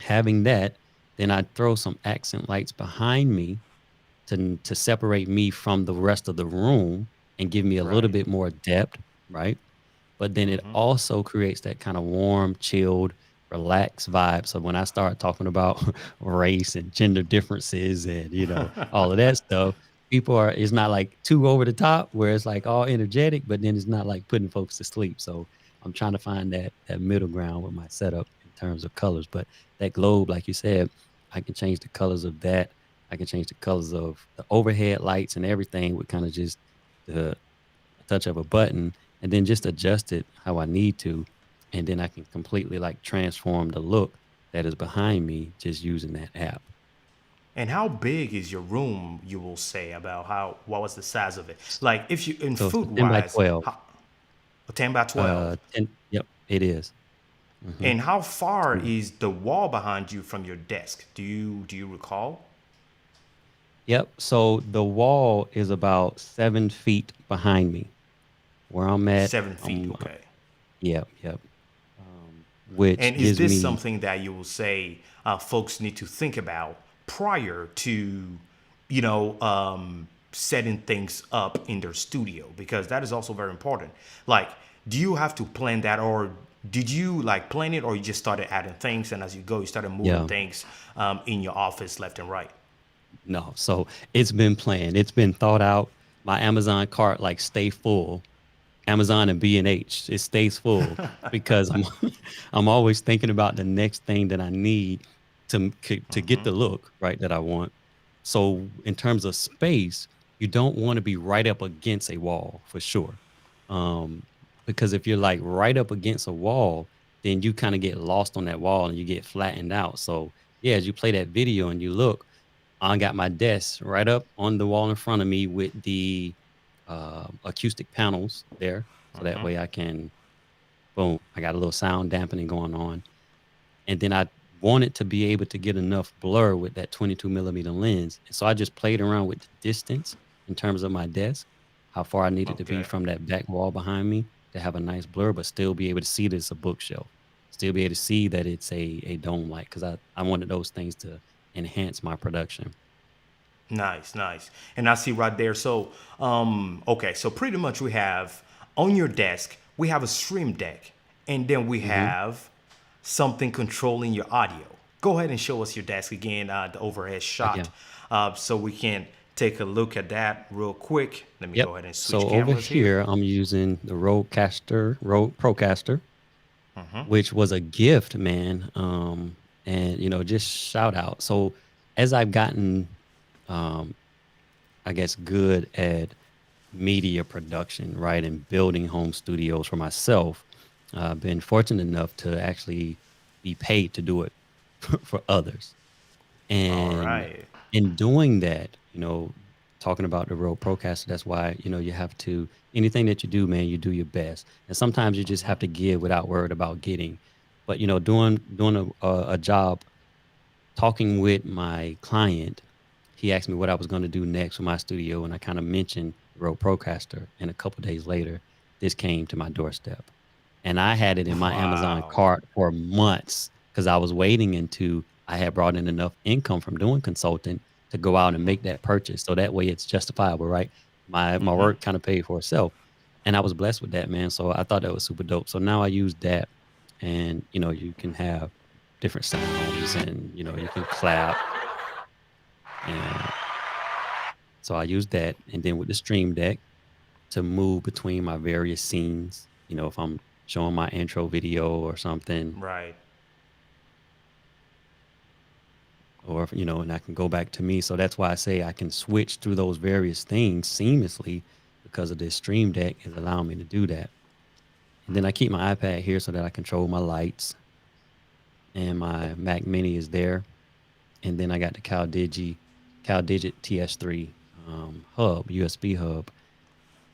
Speaker 2: having that, then I throw some accent lights behind me to separate me from the rest of the room and give me a little
Speaker 1: right.
Speaker 2: bit more depth, right? But then it also creates that kind of warm, chilled, relaxed vibe. So when I start talking about race and gender differences and all of that stuff, people are it's not like too over the top where it's like all energetic, but then it's not like putting folks to sleep. So I'm trying to find that middle ground with my setup in terms of colors. But that globe, like you said, I can change the colors of that. I can change the colors of the overhead lights and everything with kind of just the a touch of a button and then just adjust it how I need to. And then I can completely like transform the look that is behind me just using that app.
Speaker 1: And how big is your room? You will say about how what was the size of it? Like if you in
Speaker 2: So it's a
Speaker 1: food
Speaker 2: 10 by
Speaker 1: wise,
Speaker 2: 12.
Speaker 1: how, 10 by 12.
Speaker 2: 10, yep, it is. Mm-hmm.
Speaker 1: And how far is the wall behind you from your desk? Do you recall?
Speaker 2: Yep. So the wall is about 7 feet behind me where I'm at.
Speaker 1: 7 feet. Okay.
Speaker 2: Yep, yep. Which
Speaker 1: And is
Speaker 2: gives
Speaker 1: this
Speaker 2: me,
Speaker 1: something that you will say folks need to think about prior to, setting things up in their studio? Because that is also very important. Like, do you have to plan that, or did you like plan it, or you just started adding things, and as you go, you started moving
Speaker 2: yeah,
Speaker 1: things in your office left and right?
Speaker 2: no. So it's been planned. It's been thought out. My Amazon cart like stay full. Amazon and B&H, it stays full because I'm I'm always thinking about the next thing that I need to get the look right that I want. So in terms of space, you don't want to be right up against a wall for sure. Um, because if you're like right up against a wall, then you kind of get lost on that wall and you get flattened out. So yeah, as you play that video and you look, I got my desk right up on the wall in front of me with the acoustic panels there. So that way I can, boom, I got a little sound dampening going on. And then I wanted to be able to get enough blur with that 22 millimeter lens. And so I just played around with the distance in terms of my desk, how far I needed to be
Speaker 1: Okay.
Speaker 2: from that back wall behind me to have a nice blur, but still be able to see that it's a bookshelf, still be able to see that it's a dome light because I wanted those things to enhance my production.
Speaker 1: Nice, nice. And I see right there. So, okay, so pretty much we have on your desk, we have a stream deck, and then we
Speaker 2: Hmm.
Speaker 1: have something controlling your audio. Go ahead and show us your desk again, the overhead
Speaker 2: Yeah.
Speaker 1: shot, so we can take a look at that real quick. Let me
Speaker 2: Yep.
Speaker 1: go ahead and switch
Speaker 2: So over
Speaker 1: cameras here.
Speaker 2: here, I'm using the Rode Procaster, which was a gift, man. and just shout out. So as I've gotten, um, I guess, good at media production, right, and building home studios for myself, I've been fortunate enough to actually be paid to do it for others.
Speaker 1: All
Speaker 2: And
Speaker 1: right.
Speaker 2: in doing that, talking about the Rode Procaster, that's why, you have to, anything that you do, man, you do your best. And sometimes you just have to give without worried about getting. But, doing a job, talking with my client, he asked me what I was going to do next with my studio. And I kind of mentioned the Rode Procaster. And a couple days later, this came to my doorstep. And I had it in my Amazon
Speaker 1: Wow.
Speaker 2: cart for months because I was waiting until I had brought in enough income from doing consulting to go out and make that purchase. So that way it's justifiable, right? My work kind of paid for itself. And I was blessed with that, man. So I thought that was super dope. So now I use that, and you can have different sounds, and you can clap. And so I use that. And then with the stream deck to move between my various scenes, if I'm showing my intro video or something,
Speaker 1: Right.
Speaker 2: or if, and I can go back to me. So that's why I say I can switch through those various things seamlessly because of this stream deck is allowing me to do that. And then I keep my iPad here so that I control my lights, and my Mac Mini is there. And then I got the CalDigit TS3 hub,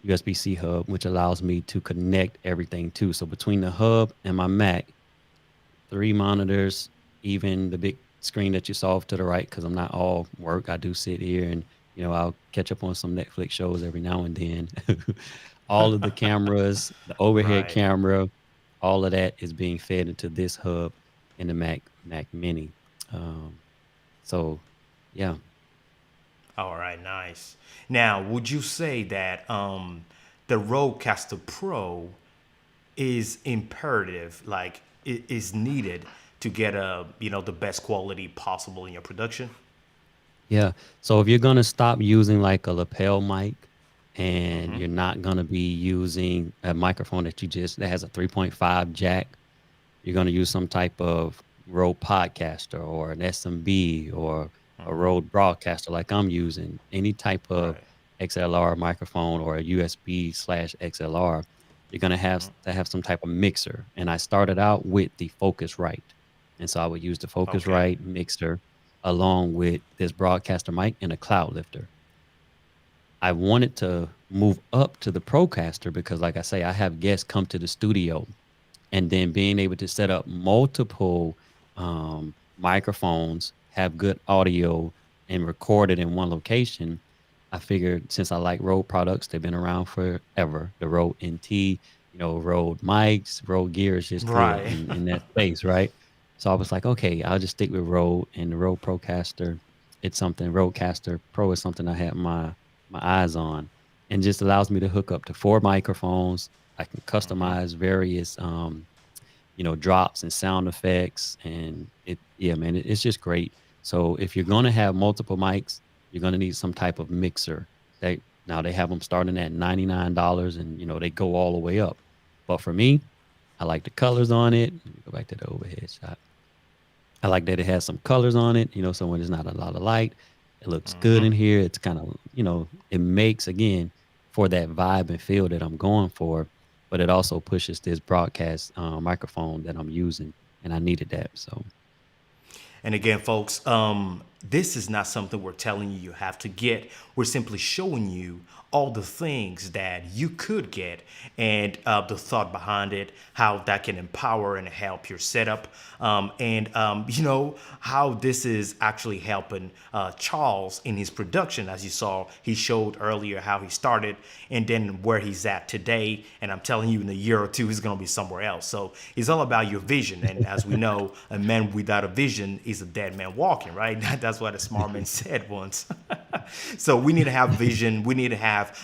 Speaker 2: USB-C hub, which allows me to connect everything too. So between the hub and my Mac, 3 monitors, even the big screen that you saw off to the right, because I'm not all work. I do sit here and, I'll catch up on some Netflix shows every now and then. All of the cameras, the overhead
Speaker 1: Right.
Speaker 2: camera, all of that is being fed into this hub in the Mac Mini. Um, so, yeah.
Speaker 1: All right. Nice. Now, would you say that the Rodecaster Pro is imperative, like is needed to get the best quality possible in your production?
Speaker 2: Yeah. So if you're gonna stop using like a lapel mic, and you're not gonna be using a microphone that has a 3.5 jack, you're gonna use some type of Rode Podcaster or an SMB or a Rode Broadcaster like I'm using, any type of
Speaker 1: Right.
Speaker 2: XLR microphone or a USB slash XLR, you're gonna have to have some type of mixer. And I started out with the Focusrite. And so I would use the
Speaker 1: Okay.
Speaker 2: Focusrite mixer along with this broadcaster mic and a cloud lifter. I wanted to move up to the Procaster because, like I say, I have guests come to the studio, and then being able to set up multiple microphones, have good audio, and record it in one location. I figured since I like Rode products, they've been around forever. The Rode NT, Rode mics, Rode gear is just good
Speaker 1: Right.
Speaker 2: in that space, right? So I was like, okay, I'll just stick with Rode, and the Rode Procaster. It's something Rodecaster Pro is something I had my eyes on, and just allows me to hook up to 4 microphones. I can customize various drops and sound effects, and yeah, man, it's just great. So if you're going to have multiple mics, you're going to need some type of mixer. They have them starting at $99, and they go all the way up. But for me, I like the colors on it. Let me go back to the overhead shot. I like that it has some colors on it, so when there's not a lot of light, it looks good in here. It's kind of, it makes, again, for that vibe and feel that I'm going for, but it also pushes this broadcast microphone that I'm using, and I needed that. So,
Speaker 1: And again, folks, this is not something we're telling you have to get. We're simply showing you all the things that you could get and the thought behind it, how that can empower and help your setup, and how this is actually helping Charles in his production. As you saw, he showed earlier how he started and then where he's at today. And I'm telling you, in a year or two, he's going to be somewhere else. So it's all about your vision. And as we know, a man without a vision is a dead man walking, right? That's what a smart man said once. So we need to have vision. We need to have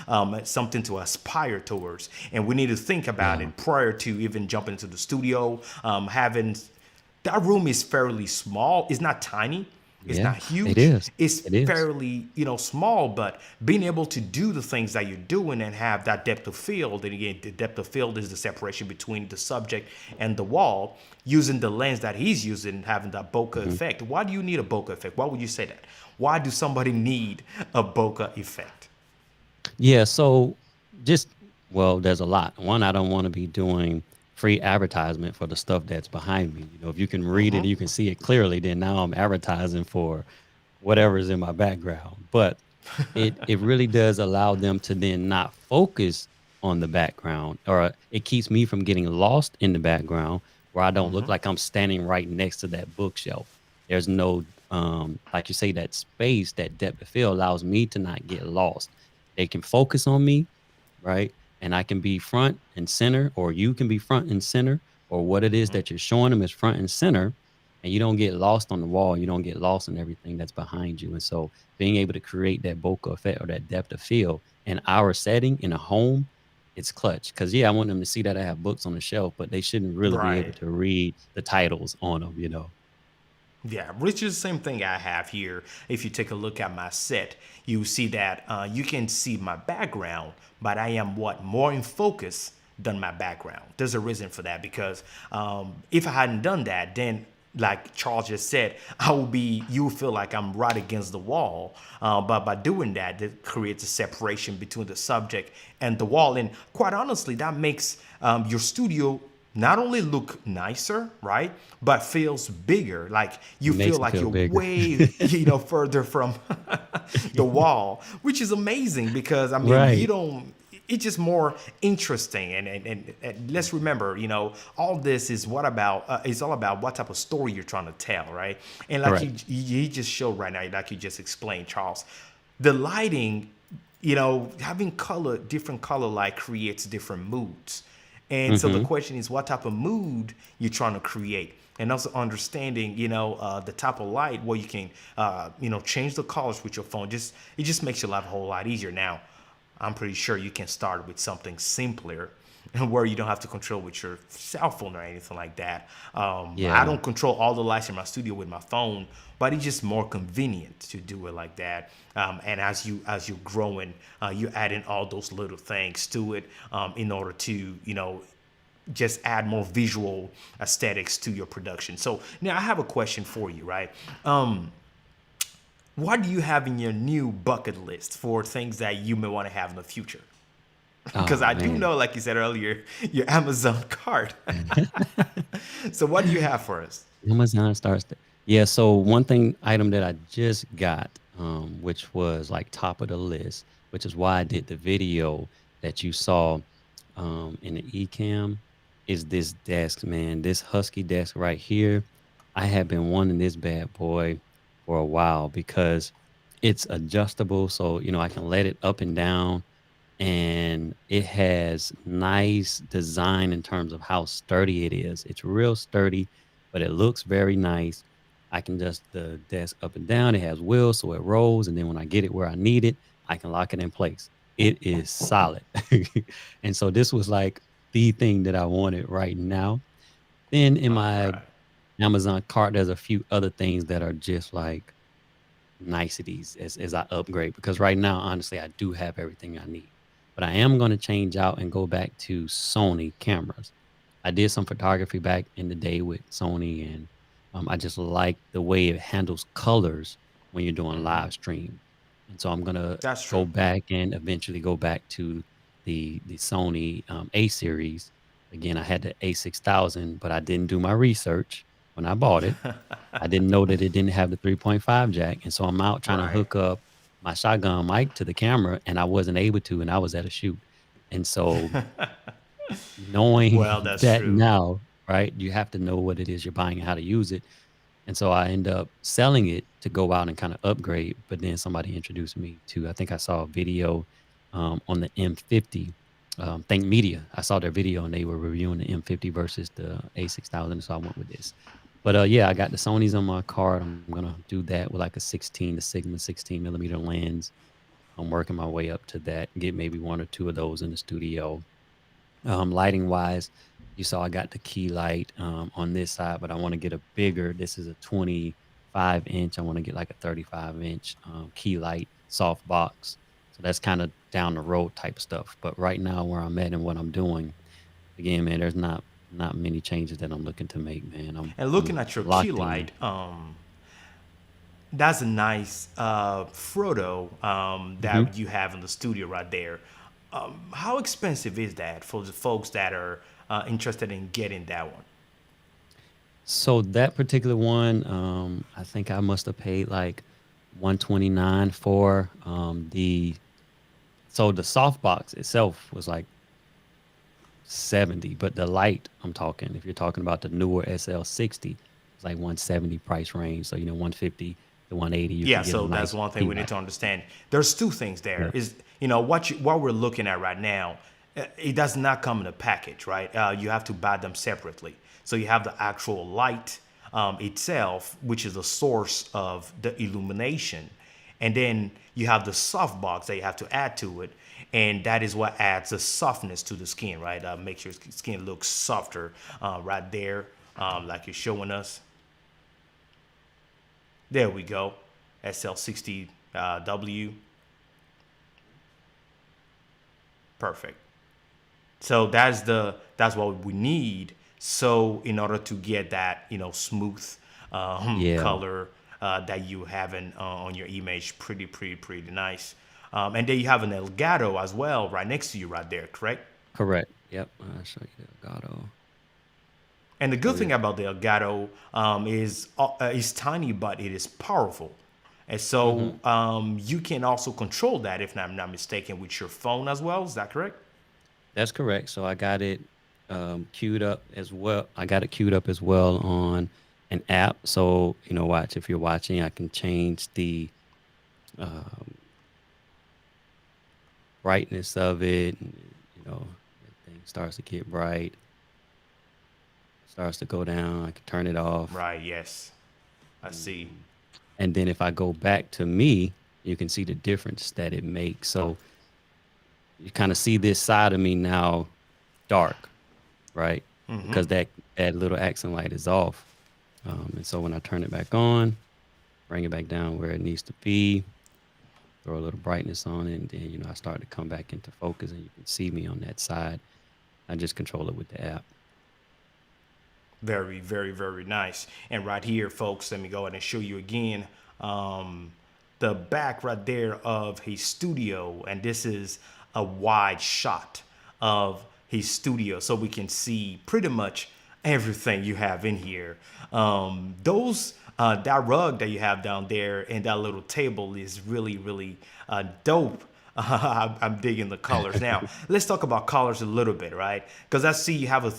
Speaker 1: something to aspire towards. And we need to think about
Speaker 2: yeah.
Speaker 1: it prior to even jumping into the studio. Having that room is fairly small. It's not tiny, It's
Speaker 2: Yeah,
Speaker 1: not
Speaker 2: it
Speaker 1: huge.
Speaker 2: is.
Speaker 1: It's
Speaker 2: It is.
Speaker 1: fairly, small, but being able to do the things that you're doing and have that depth of field, and again, the depth of field is the separation between the subject and the wall, using the lens that he's using, having that bokeh
Speaker 2: Mhm.
Speaker 1: effect. Why do you need a bokeh effect? Why would you say that? Why do somebody need a bokeh effect?
Speaker 2: Yeah, so just well, there's a lot. One, I don't want to be doing free advertisement for the stuff that's behind me. You know, if you can read it, you can see it clearly, then now I'm advertising for whatever's in my background. But it really does allow them to then not focus on the background, or it keeps me from getting lost in the background where I don't look like I'm standing right next to that bookshelf. There's no like you say, that space, that depth of field allows me to not get lost. They can focus on me, right? And I can be front and center, or you can be front and center, or what it is that you're showing them is front and center, and you don't get lost on the wall. You don't get lost in everything that's behind you. And so, being able to create that bokeh effect or that depth of field in our setting in a home, it's clutch. Because yeah, I want them to see that I have books on the shelf, but they shouldn't really be able
Speaker 1: Right.
Speaker 2: to read the titles on them.
Speaker 1: Yeah, which is the same thing I have here. If you take a look at my set, you see that you can see my background, but I am what more in focus than my background. There's a reason for that because if I hadn't done that, then like Charles just said, I will be. You will feel like I'm right against the wall. But by doing that, it creates a separation between the subject and the wall. And quite honestly, that makes your studio not only look nicer, right, but feels bigger. Like you
Speaker 2: It
Speaker 1: feel
Speaker 2: makes it
Speaker 1: like
Speaker 2: feel
Speaker 1: you're
Speaker 2: bigger.
Speaker 1: way, further from the wall, which is amazing because I mean, you
Speaker 2: Right.
Speaker 1: don't. It's just more interesting, and let's remember, all this is what about is all about what type of story you're trying to tell, right? And like
Speaker 2: Correct.
Speaker 1: he just showed right now, like you just explained, Charles, the lighting, having different color light creates different moods. And so the
Speaker 2: Hmm.
Speaker 1: question is what type of mood you're trying to create. And also understanding, the type of light where you can, change the colors with your phone. It just makes your life a whole lot easier. Now, I'm pretty sure you can start with something simpler and where you don't have to control with your cell phone or anything like that. I
Speaker 2: Yeah.
Speaker 1: don't control all the lights in my studio with my phone, but it's just more convenient to do it like that. And as you're growing, you're adding all those little things to it in order to just add more visual aesthetics to your production. So now I have a question for you, right? What do you have in your new bucket list for things that you may want to have in the future? Because
Speaker 2: Oh
Speaker 1: I do
Speaker 2: man.
Speaker 1: know, like you said earlier, your Amazon cart. So what do you have for us?
Speaker 2: Amazon starts to, yeah, so one thing item that I just got, which was like top of the list, which is why I did the video that you saw in the eCam, is this desk, man. This Husky desk right here. I have been wanting this bad boy for a while because it's adjustable. So, I can let it up and down, and it has nice design in terms of how sturdy it is. It's real sturdy, but it looks very nice. I can adjust the desk up and down. It has wheels, so it rolls, and then when I get it where I need it, I can lock it in place. It is solid. And so this was like the thing that I wanted right now. Then in
Speaker 1: All
Speaker 2: my
Speaker 1: right.
Speaker 2: Amazon cart, there's a few other things that are just like niceties as I upgrade, because right now, honestly, I do have everything I need. But I am going to change out and go back to Sony cameras. I did some photography back in the day with Sony, and I just like the way it handles colors when you're doing live stream. And so I'm gonna
Speaker 1: That's true.
Speaker 2: go back and eventually go back to the Sony A series. Again, I had the A6000, but I didn't do my research when I bought it. I didn't know that it didn't have the 3.5 jack, and so I'm out trying to
Speaker 1: Right.
Speaker 2: hook up my shotgun mic to the camera, and I wasn't able to, and I was at a shoot. And so knowing
Speaker 1: Well, that's
Speaker 2: that
Speaker 1: true.
Speaker 2: now, right, you have to know what it is you're buying and how to use it. And so I end up selling it to go out and kind of upgrade. But then somebody introduced me to, I think I saw a video on the M50. Think Media. I saw their video and they were reviewing the M50 versus the A6000. So I went with this. But yeah, I got the Sony's on my card. I'm gonna do that with like a 16, the Sigma 16 millimeter lens. I'm working my way up to that. Get maybe one or two of those in the studio. Lighting wise, you saw I got the key light on this side, but I want to get a bigger. This is a 20. 5 inch. I want to get like a 35 inch key light soft box. So that's kind of down the road type stuff. But right now, where I'm at and what I'm doing, again, man, there's not many changes that I'm looking to make, man.
Speaker 1: And
Speaker 2: I'm
Speaker 1: looking at your key
Speaker 2: locked in.
Speaker 1: light, that's a nice photo
Speaker 2: Hmm.
Speaker 1: that you have in the studio right there. How expensive is that for the folks that are interested in getting that one?
Speaker 2: So that particular one, I think I must have paid like 129 for the. So the softbox itself was like 70, but the light I'm talking, if you're talking about the newer SL60, it's like 170 price range. So 150 to 180, you
Speaker 1: Yeah,
Speaker 2: can get a
Speaker 1: so that's
Speaker 2: nice
Speaker 1: one thing
Speaker 2: key
Speaker 1: we need
Speaker 2: light.
Speaker 1: to understand. There's two things
Speaker 2: Yeah,
Speaker 1: there. Is what we're looking at right now. It does not come in a package, right? You have to buy them separately. So you have the actual light itself, which is the source of the illumination, and then you have the soft box that you have to add to it, and that is what adds the softness to the skin, right? Makes your skin look softer, right there, like you're showing us. There we go. SL60 W. Perfect. So that's what we need. So in order to get that smooth
Speaker 2: yeah,
Speaker 1: color that you have on your image, pretty nice. And then you have an Elgato as well, right next to you, right there, correct?
Speaker 2: correct. Yep, I'll show you the Elgato.
Speaker 1: And the
Speaker 2: So
Speaker 1: good thing
Speaker 2: it,
Speaker 1: about the Elgato is tiny, but it is powerful. And so
Speaker 2: mhm.
Speaker 1: you can also control that, if I'm not mistaken, with your phone as well. Is that correct?
Speaker 2: That's correct. So I got it queued up as well. I got it queued up as well on an app. So, watch if you're watching, I can change the um, brightness of it. And, everything starts to get bright, starts to go down. I can turn it off.
Speaker 1: Right. Yes. I see.
Speaker 2: Mhm. And then if I go back to me, you can see the difference that it makes. So you kind of see this side of me now dark, right? Because that little accent light is off. And so when I turn it back on, bring it back down where it needs to be, throw a little brightness on it, and then I start to come back into focus, and you can see me on that side. I just control it with the app.
Speaker 1: Very nice. And right here, folks, let me go ahead and show you again um, the back right there of his studio. And this is a wide shot of his studio, so we can see pretty much everything you have in here. Those that rug that you have down there and that little table is really dope. I'm digging the colors. Now, let's talk about colors a little bit, right? Because I see you have a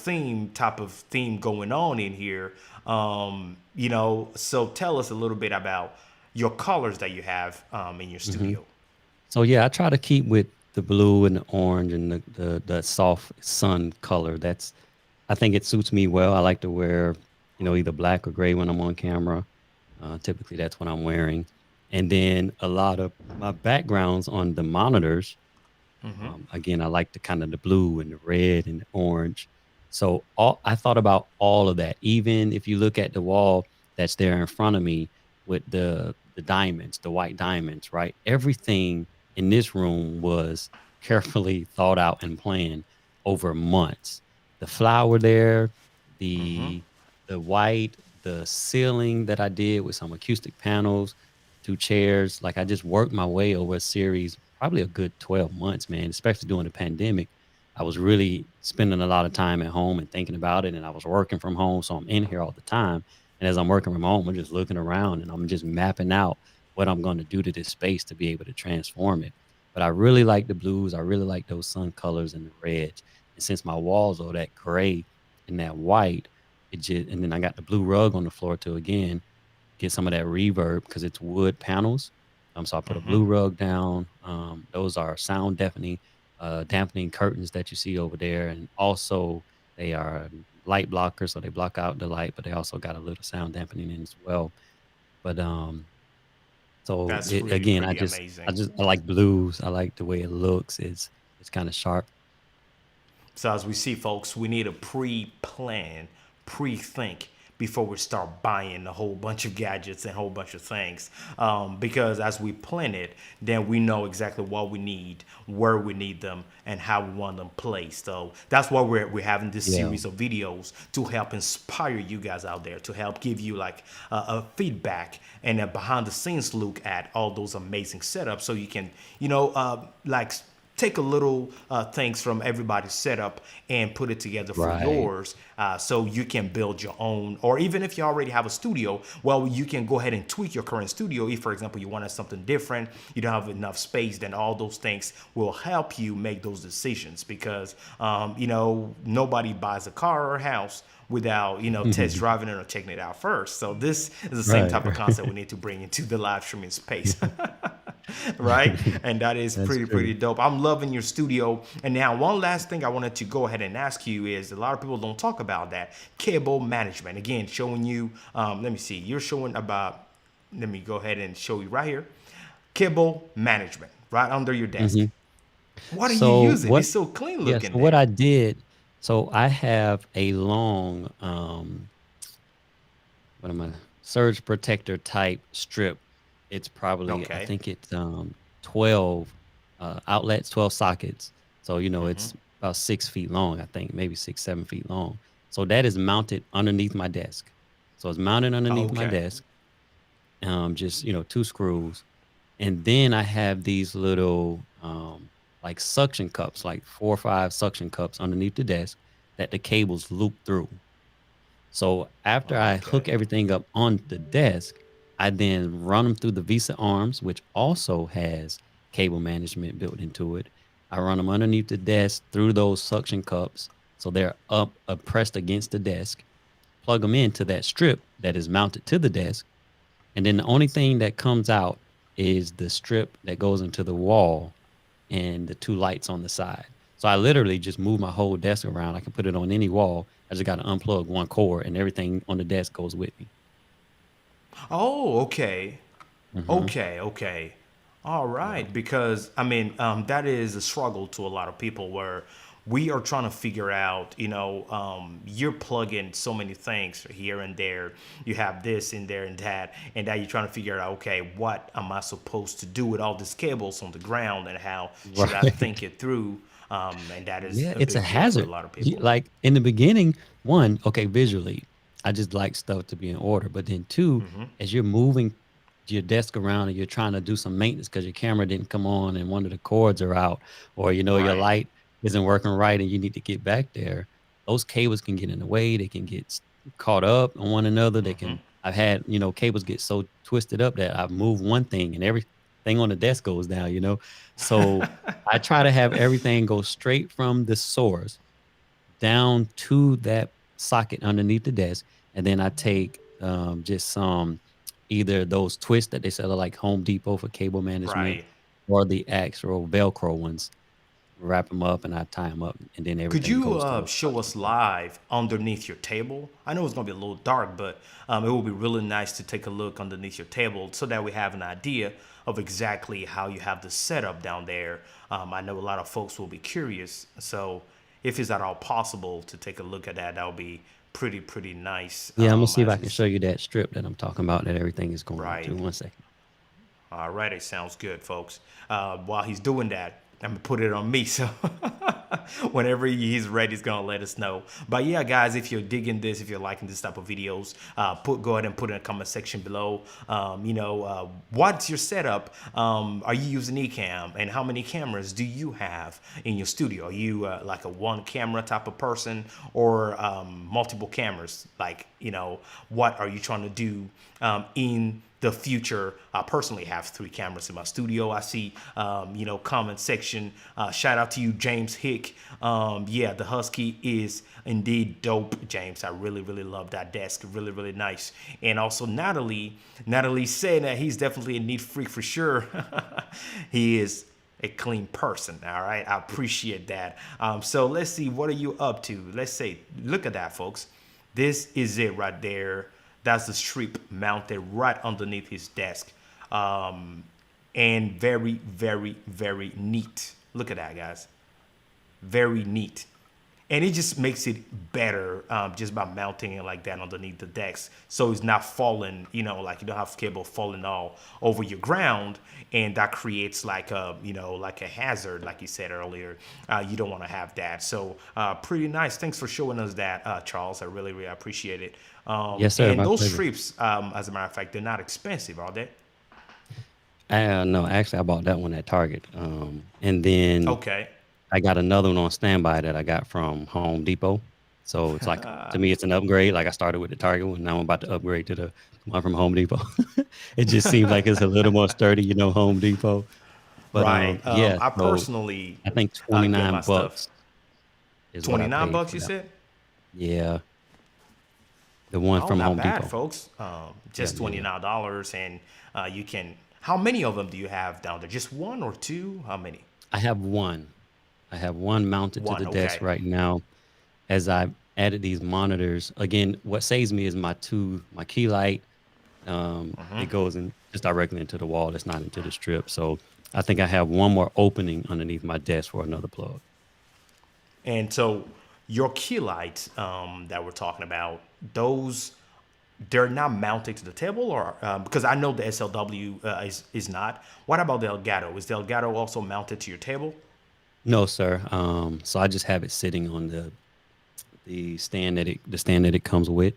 Speaker 1: type of theme going on in here. So tell us a little bit about your colors that you have in your
Speaker 2: Hmm.
Speaker 1: studio.
Speaker 2: So yeah, I try to keep with the blue and the orange and the soft sun color. I think it suits me well. I like to wear, either black or gray when I'm on camera. Typically, that's what I'm wearing. And then a lot of my backgrounds on the monitors. Again, I like the kind of the blue and the red and the orange. So I thought about all of that. Even if you look at the wall that's there in front of me with the diamonds, the white diamonds, right? Everything in this room was carefully thought out and planned over months. The flower there, the the white, the ceiling that I did with some acoustic panels, two chairs. Like I just worked my way over a series, probably a good 12 months, man, especially during the pandemic. I was really spending a lot of time at home and thinking about it. And I was working from home. So I'm in here all the time. And as I'm working from home, I'm just looking around and I'm just mapping out what I'm going to do to this space to be able to transform it. But I really like the blues. I really like those sun colors and the reds. And since my walls are that gray and that white, and then I got the blue rug on the floor too, again, get some of that reverb because it's wood panels. So I put a blue rug down. Those are sound deafening, dampening curtains that you see over there, and also they are light blockers, so they block out the light, but they also got a little sound dampening in as well. But so
Speaker 1: That's really
Speaker 2: again,
Speaker 1: really amazing.
Speaker 2: I like blues. I like the way it looks. It's kind of sharp.
Speaker 1: So as we see, folks, we need a pre-plan, pre-think before we start buying a whole bunch of gadgets and a whole bunch of things. Because as we plan it, then we know exactly what we need, where we need them, and how we want them placed. So that's why we're having this
Speaker 2: Yeah.
Speaker 1: series of videos to help inspire you guys out there, to help give you like a feedback and a behind the scenes look at all those amazing setups, so you can, like take a little things from everybody's setup and put it together for
Speaker 2: Right.
Speaker 1: yours, so you can build your own. Or even if you already have a studio, well, you can go ahead and tweak your current studio. If, for example, you wanted something different, you don't have enough space, then all those things will help you make those decisions. Because nobody buys a car or a house without test driving it or checking it out first. So this is the same
Speaker 2: Right.
Speaker 1: type of concept we need to bring into the live streaming space. Right? And that is
Speaker 2: That's
Speaker 1: pretty
Speaker 2: true.
Speaker 1: dope. I'm loving your studio. And now one last thing I wanted to go ahead and ask you is, a lot of people don't talk about that cable management. Again, showing you, let me see, you're showing about, let me go ahead and show you right here, cable management right under your desk.
Speaker 2: Mhm.
Speaker 1: What are you
Speaker 2: So
Speaker 1: using?
Speaker 2: what
Speaker 1: It's so clean
Speaker 2: Yeah,
Speaker 1: looking
Speaker 2: so what
Speaker 1: there.
Speaker 2: I did, so I have a long, what am I surge protector type strip. It's probably, I
Speaker 1: Okay.
Speaker 2: think it's 12 outlets, 12 sockets. So, it's about 6 feet long, I think, maybe 6, 7 feet long. So that is mounted underneath my desk. So it's mounted underneath my
Speaker 1: Okay.
Speaker 2: desk. Just, two screws. And then I have these little like suction cups, like 4 or 5 suction cups underneath the desk that the cables loop through. So after I
Speaker 1: Okay.
Speaker 2: hook everything up on the desk, I then run them through the Visa arms, which also has cable management built into it. I run them underneath the desk through those suction cups. So they're up, pressed against the desk, plug them into that strip that is mounted to the desk. And then the only thing that comes out is the strip that goes into the wall and the 2 lights on the side. So I literally just move my whole desk around. I can put it on any wall. I just got to unplug one cord and everything on the desk goes with me.
Speaker 1: Oh, okay.
Speaker 2: Mhm.
Speaker 1: Okay. All
Speaker 2: Yeah.
Speaker 1: right. Because, I mean, that is a struggle to a lot of people, where we are trying to figure out, you're plugging so many things here and there. You have this in there and that. And now you're trying to figure out, okay, what am I supposed to do with all these cables on the ground, and how should I think
Speaker 2: Right.
Speaker 1: it through? And that is
Speaker 2: Yeah,
Speaker 1: a
Speaker 2: it's a
Speaker 1: big deal for a
Speaker 2: hazard.
Speaker 1: lot of
Speaker 2: You
Speaker 1: people.
Speaker 2: like, in the beginning, 1, okay, visually, I just like stuff to be in order, but then 2, as you're moving your desk around and you're trying to do some maintenance because your camera didn't come on and one of the cords are out, or, your
Speaker 1: Right.
Speaker 2: light isn't working right and you need to get back there, those cables can get in the way, they can get caught up on one another, I've had, cables get so twisted up that I've moved one thing and everything on the desk goes down. So I try to have everything go straight from the source down to that socket underneath the desk, and then I take just some, either those twists that they sell at like Home Depot for cable management,
Speaker 1: Right.
Speaker 2: or the actual Velcro ones. Wrap them up and I tie them up, and then
Speaker 1: Could
Speaker 2: everything
Speaker 1: you
Speaker 2: goes to those
Speaker 1: show
Speaker 2: suction
Speaker 1: us
Speaker 2: cups.
Speaker 1: live underneath your table? I know it's gonna be a little dark, but it would be really nice to take a look underneath your table, so that we have an idea of exactly how you have the setup down there. I know a lot of folks will be curious, so if it's at all possible to take a look at that, that would be pretty nice.
Speaker 2: Yeah, I'm gonna see if I
Speaker 1: As
Speaker 2: can
Speaker 1: it's
Speaker 2: show you that strip that I'm talking about that everything is going
Speaker 1: right.
Speaker 2: into. One second.
Speaker 1: All right, it sounds good, folks. While he's doing that, I'm gonna put it on me. So whenever he's ready, he's gonna let us know. But yeah, guys, if you're digging this, if you're liking this type of videos, go ahead and put in a comment section below. What's your setup? Are you using Ecamm, and how many cameras do you have in your studio? Are you like a one camera type of person, or multiple cameras? Like, what are you trying to do in the future? I personally have 3 cameras in my studio. I see, comment section. Shout out to you, James Hick. Yeah, the Husky is indeed dope, James. I really love that desk. Really nice. And also Natalie saying that he's definitely a neat freak for sure. He is a clean person. All right, I appreciate that. So let's see, what are you up to? Let's say, look at that, folks. This is it right there. That's the strip mounted right underneath his desk. And very neat. Look at that, guys. Very neat. and it just makes it better just by mounting it like that underneath the decks, so it's not falling. Like you don't have cable falling all over your ground, and that creates like a like a hazard, like you said earlier. You don't want to have that. So pretty nice. Thanks for showing us that, Charles. I really really appreciate it.
Speaker 2: Yes, sir.
Speaker 1: And
Speaker 2: My
Speaker 1: those
Speaker 2: pleasure.
Speaker 1: strips, as a matter of fact, they're not expensive, are they?
Speaker 2: No, actually, I bought that one at Target. And then
Speaker 1: Okay.
Speaker 2: I got another one on standby that I got from Home Depot. So it's like, to me, it's an upgrade. Like I started with the Target one, now I'm about to upgrade to the one from Home Depot. It just seems like it's a little more sturdy, Home Depot. But
Speaker 1: Right.
Speaker 2: yeah,
Speaker 1: I
Speaker 2: so
Speaker 1: personally
Speaker 2: I think
Speaker 1: get
Speaker 2: 29
Speaker 1: my stuff.
Speaker 2: bucks is what I
Speaker 1: 29
Speaker 2: paid
Speaker 1: bucks,
Speaker 2: for
Speaker 1: you
Speaker 2: that.
Speaker 1: said?
Speaker 2: Yeah, the one
Speaker 1: Oh,
Speaker 2: from
Speaker 1: not
Speaker 2: Home
Speaker 1: bad,
Speaker 2: Depot.
Speaker 1: folks.
Speaker 2: Yeah,
Speaker 1: Just
Speaker 2: yeah, yeah.
Speaker 1: $29, and you can. How many of them do you have down there? Just one or two? How many?
Speaker 2: I have one. I have one mounted to
Speaker 1: One.
Speaker 2: the desk
Speaker 1: Okay.
Speaker 2: right now. As I've added these monitors, again, what saves me is my key light. It goes in just directly into the wall. It's not into the strip. So I think I have one more opening underneath my desk for another plug.
Speaker 1: And so your key lights that we're talking about, those they're not mounted to the table, or because I know the SLW is not. What about the Elgato? Is the Elgato also mounted to your table?
Speaker 2: No, sir. So I just have it sitting on the stand that it comes with.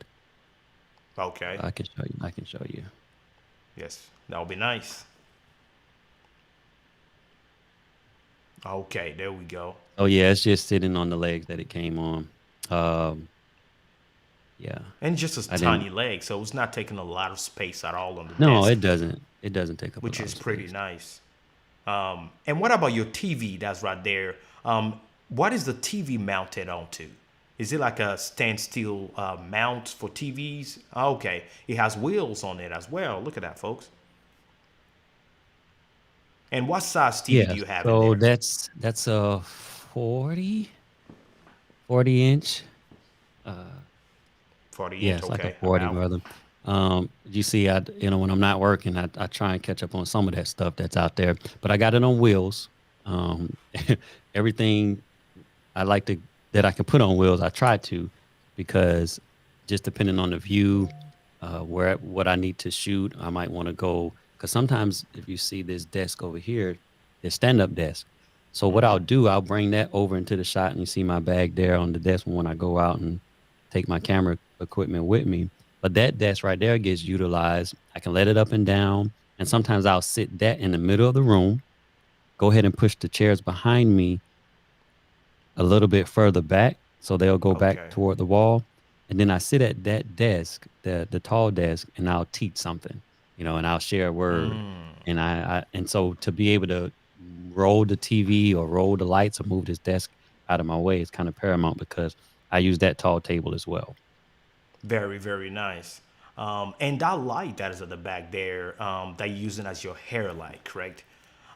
Speaker 1: Okay.
Speaker 2: I can show you. I can show you.
Speaker 1: Yes, that would be nice. Okay, there we go.
Speaker 2: Oh yeah, it's just sitting on the legs that it came on. Um, yeah,
Speaker 1: And just a
Speaker 2: I didn't.
Speaker 1: tiny leg, so it's not taking a lot of space at all on the
Speaker 2: No,
Speaker 1: desk,
Speaker 2: it doesn't. It doesn't take up a
Speaker 1: which
Speaker 2: lot
Speaker 1: is
Speaker 2: of
Speaker 1: pretty
Speaker 2: space.
Speaker 1: nice. And what about your TV that's right there? What is the TV mounted onto? Is it like a standstill mount for TVs? Okay, it has wheels on it as well. Look at that, folks. And what size TV do
Speaker 2: Yeah,
Speaker 1: you have in
Speaker 2: so
Speaker 1: there?
Speaker 2: that's a 40 inch. Uh,
Speaker 1: 40
Speaker 2: yeah,
Speaker 1: inch,
Speaker 2: it's like a
Speaker 1: okay,
Speaker 2: 40
Speaker 1: about.
Speaker 2: brother. You see, when I'm not working, I try and catch up on some of that stuff that's out there. But I got it on wheels. Um, everything I like to that I can put on wheels, I try to, because just depending on the view, where what I need to shoot, I might want to go. Because sometimes if you see this desk over here, this stand-up desk. So what I'll do, I'll bring that over into the shot, and you see my bag there on the desk when I go out and take my camera equipment with me. But that desk right there gets utilized. I can let it up and down, and sometimes I'll sit that in the middle of the room. Go ahead and push the chairs behind me a little bit further back, so they'll go back
Speaker 1: Okay.
Speaker 2: toward the wall. And then I sit at that desk, the tall desk, and I'll teach something, and I'll share a word. And so to be able to roll the TV or roll the lights or move this desk out of my way is kind of paramount, because I use that tall table as well.
Speaker 1: Very, very nice. And that light that is at the back there, that you're using as your hair light, correct?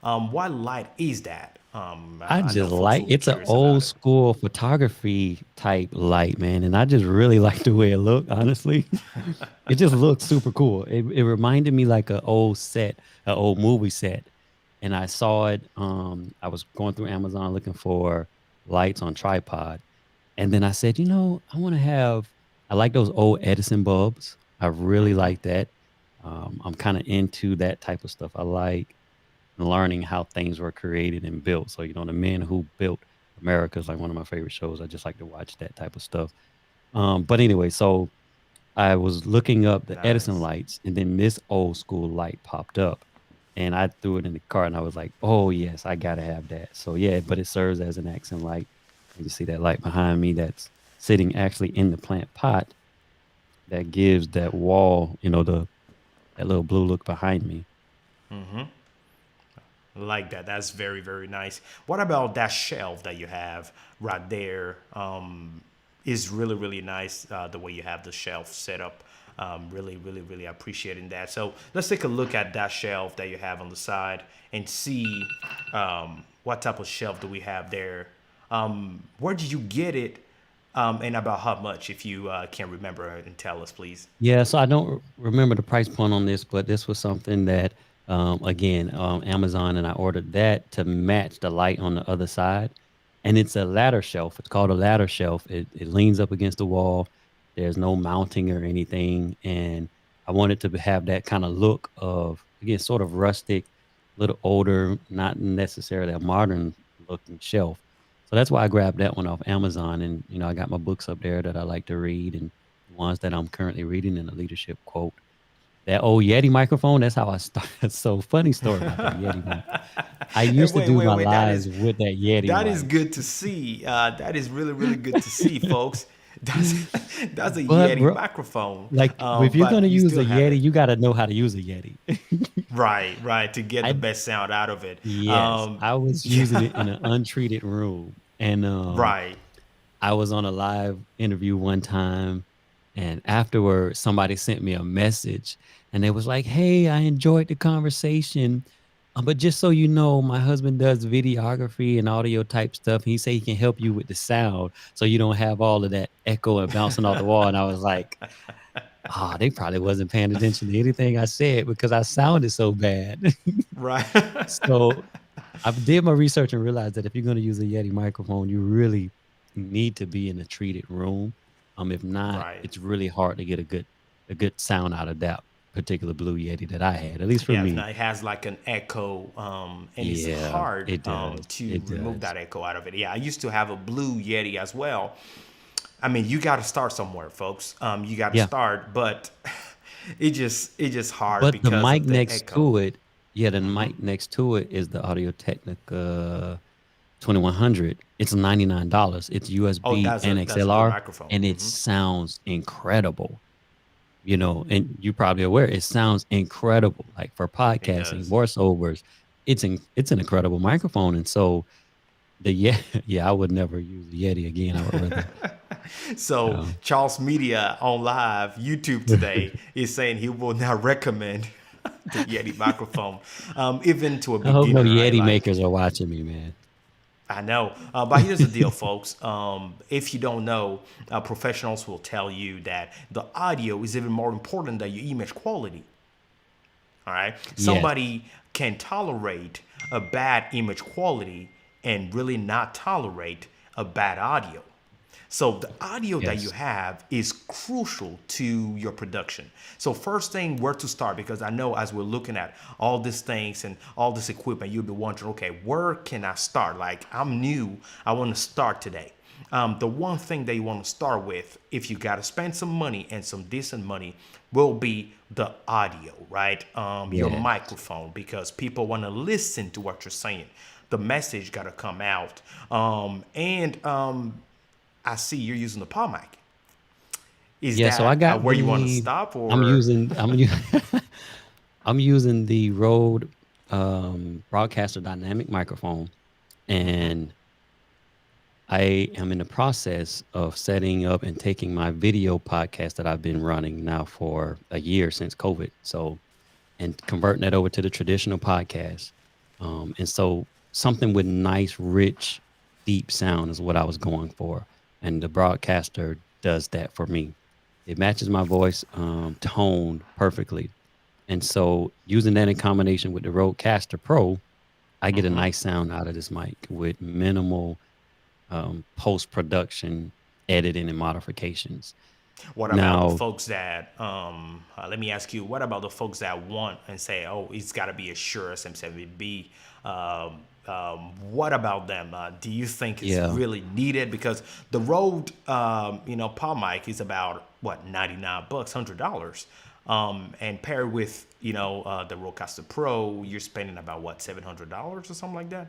Speaker 1: What light is that?
Speaker 2: I
Speaker 1: I know
Speaker 2: just
Speaker 1: folks
Speaker 2: like
Speaker 1: will be
Speaker 2: it's an
Speaker 1: curious about
Speaker 2: old
Speaker 1: it.
Speaker 2: school photography type light, man, and I just really like the way it looked. Honestly, it just looks super cool. It reminded me like an old movie set, and I saw it. I was going through Amazon looking for lights on tripod, and then I said, I want to have. I like those old Edison bulbs. I really like that. I'm kind of into that type of stuff. I like learning how things were created and built. So, the men who built America is like one of my favorite shows. I just like to watch that type of stuff. But anyway, so I was looking up the Edison
Speaker 1: Nice.
Speaker 2: lights, and then this old school light popped up, and I threw it in the cart, and I was like, "Oh yes, I gotta have that." So yeah, but it serves as an accent light. And you see that light behind me that's sitting actually in the plant pot that gives that wall, that little blue look behind me.
Speaker 1: Like that. That's very, very nice. What about that shelf that you have right there? Is really, really nice the way you have the shelf set up. Really, really, really appreciating that. So let's take a look at that shelf that you have on the side and see what type of shelf do we have there. Where did you get it? And about how much, if you can remember and tell us, please.
Speaker 2: Yeah, so I don't remember the price point on this, but this was something that, again, Amazon, and I ordered that to match the light on the other side. and it's a ladder shelf. It's called a ladder shelf. It leans up against the wall. There's no mounting or anything, and I wanted to have that kind of look of, again, sort of rustic, little older, not necessarily a modern looking shelf. So that's why I grabbed that one off Amazon, and I got my books up there that I like to read, and the ones that I'm currently reading in a leadership quote. That old Yeti microphone, that's how I started. So funny story about that Yeti mic. I
Speaker 1: Hey,
Speaker 2: used to
Speaker 1: wait,
Speaker 2: do
Speaker 1: wait,
Speaker 2: my
Speaker 1: wait.
Speaker 2: lives with that Yeti
Speaker 1: That is
Speaker 2: mic.
Speaker 1: good to see. That is really, really good to see, folks. That's that's a
Speaker 2: But
Speaker 1: Yeti
Speaker 2: bro,
Speaker 1: microphone,
Speaker 2: like if you're
Speaker 1: but
Speaker 2: gonna
Speaker 1: you
Speaker 2: use
Speaker 1: still
Speaker 2: a
Speaker 1: have
Speaker 2: Yeti,
Speaker 1: it.
Speaker 2: you gotta know how to use a Yeti.
Speaker 1: Right, right, to get the
Speaker 2: I
Speaker 1: best sound out of it.
Speaker 2: Yes, I was using it in
Speaker 1: Yeah,
Speaker 2: an untreated room, and
Speaker 1: right.
Speaker 2: I was on a live interview one time, and afterward, somebody sent me a message, and they was like, "Hey, I enjoyed the conversation, but just so you know, my husband does videography and audio type stuff. He say he can help you with the sound, so you don't have all of that echo and bouncing off the wall." And I was like, "Ah, they probably wasn't paying attention to anything I said because I sounded so bad."
Speaker 1: Right.
Speaker 2: So I did my research and realized that if you're going to use a Yeti microphone, you really need to be in a treated room. If not,
Speaker 1: Right.
Speaker 2: it's really hard to get a good sound out of that particular Blue Yeti that I had, at least for
Speaker 1: Yeah, if
Speaker 2: me.
Speaker 1: not, it has like an echo, and it's
Speaker 2: Yeah,
Speaker 1: hard
Speaker 2: it does.
Speaker 1: to
Speaker 2: It
Speaker 1: remove
Speaker 2: does.
Speaker 1: that echo out of it. Yeah, I used to have a Blue Yeti as well. I mean, you got to start somewhere, folks. You got to
Speaker 2: Yeah.
Speaker 1: start, but it just hard
Speaker 2: But the
Speaker 1: because
Speaker 2: mic
Speaker 1: of the
Speaker 2: next
Speaker 1: echo.
Speaker 2: to it, yeah, the mic next to it is the Audio Technica 2100. It's $99. It's
Speaker 1: Oh,
Speaker 2: USB and
Speaker 1: that's a good
Speaker 2: XLR,
Speaker 1: microphone.
Speaker 2: and it sounds incredible. And you're probably aware it sounds incredible. Like for
Speaker 1: It
Speaker 2: podcasting,
Speaker 1: does.
Speaker 2: voiceovers, it's an incredible microphone. And so yeah, yeah, I would never use the Yeti again. I would rather,
Speaker 1: So
Speaker 2: uh,
Speaker 1: Charles Media on live YouTube today is saying he will not recommend the Yeti microphone, even to a
Speaker 2: I hope no
Speaker 1: beginner, right?
Speaker 2: Yeti
Speaker 1: Like
Speaker 2: makers are watching me, man.
Speaker 1: I know, but here's the deal, folks. If you don't know, professionals will tell you that the audio is even more important than your image quality. All right,
Speaker 2: Yes,
Speaker 1: somebody can tolerate a bad image quality and really not tolerate a bad audio. So the audio that you
Speaker 2: yes,
Speaker 1: have is crucial to your production. So first thing, where to start? Because I know as we're looking at all these things and all this equipment, you'll be wondering, okay, where can I start? Like I'm new, I want to start today. The one thing that you want to start with, if you got to spend some money and some decent money, will be the audio, right? Your
Speaker 2: yes.
Speaker 1: microphone, because people want to listen to what you're saying. The message got to come out. And I see you're using the palm mic. Is
Speaker 2: Yeah, so I
Speaker 1: that
Speaker 2: got
Speaker 1: where you want to stop,
Speaker 2: I'm
Speaker 1: or?
Speaker 2: using, I'm using the Rode Broadcaster Dynamic microphone, and I am in the process of setting up and taking my video podcast that I've been running now for a year since COVID. So, and converting that over to the traditional podcast. And so something with nice, rich, deep sound is what I was going for. And the broadcaster does that for me. It matches my voice tone perfectly. And so using that in combination with the Rodecaster Pro, I get a nice sound out of this mic with minimal post production editing and modifications.
Speaker 1: What about the
Speaker 2: Now,
Speaker 1: folks that, let me ask you, what about the folks that want and say, oh, it's got to be a Shure SM7B? What about them? Do you think it's
Speaker 2: yeah,
Speaker 1: really needed? Because the Rode, palm mic is about, what, 99 bucks, $100. And paired with, the Rodecaster Pro, you're spending about, what, $700 or something like that?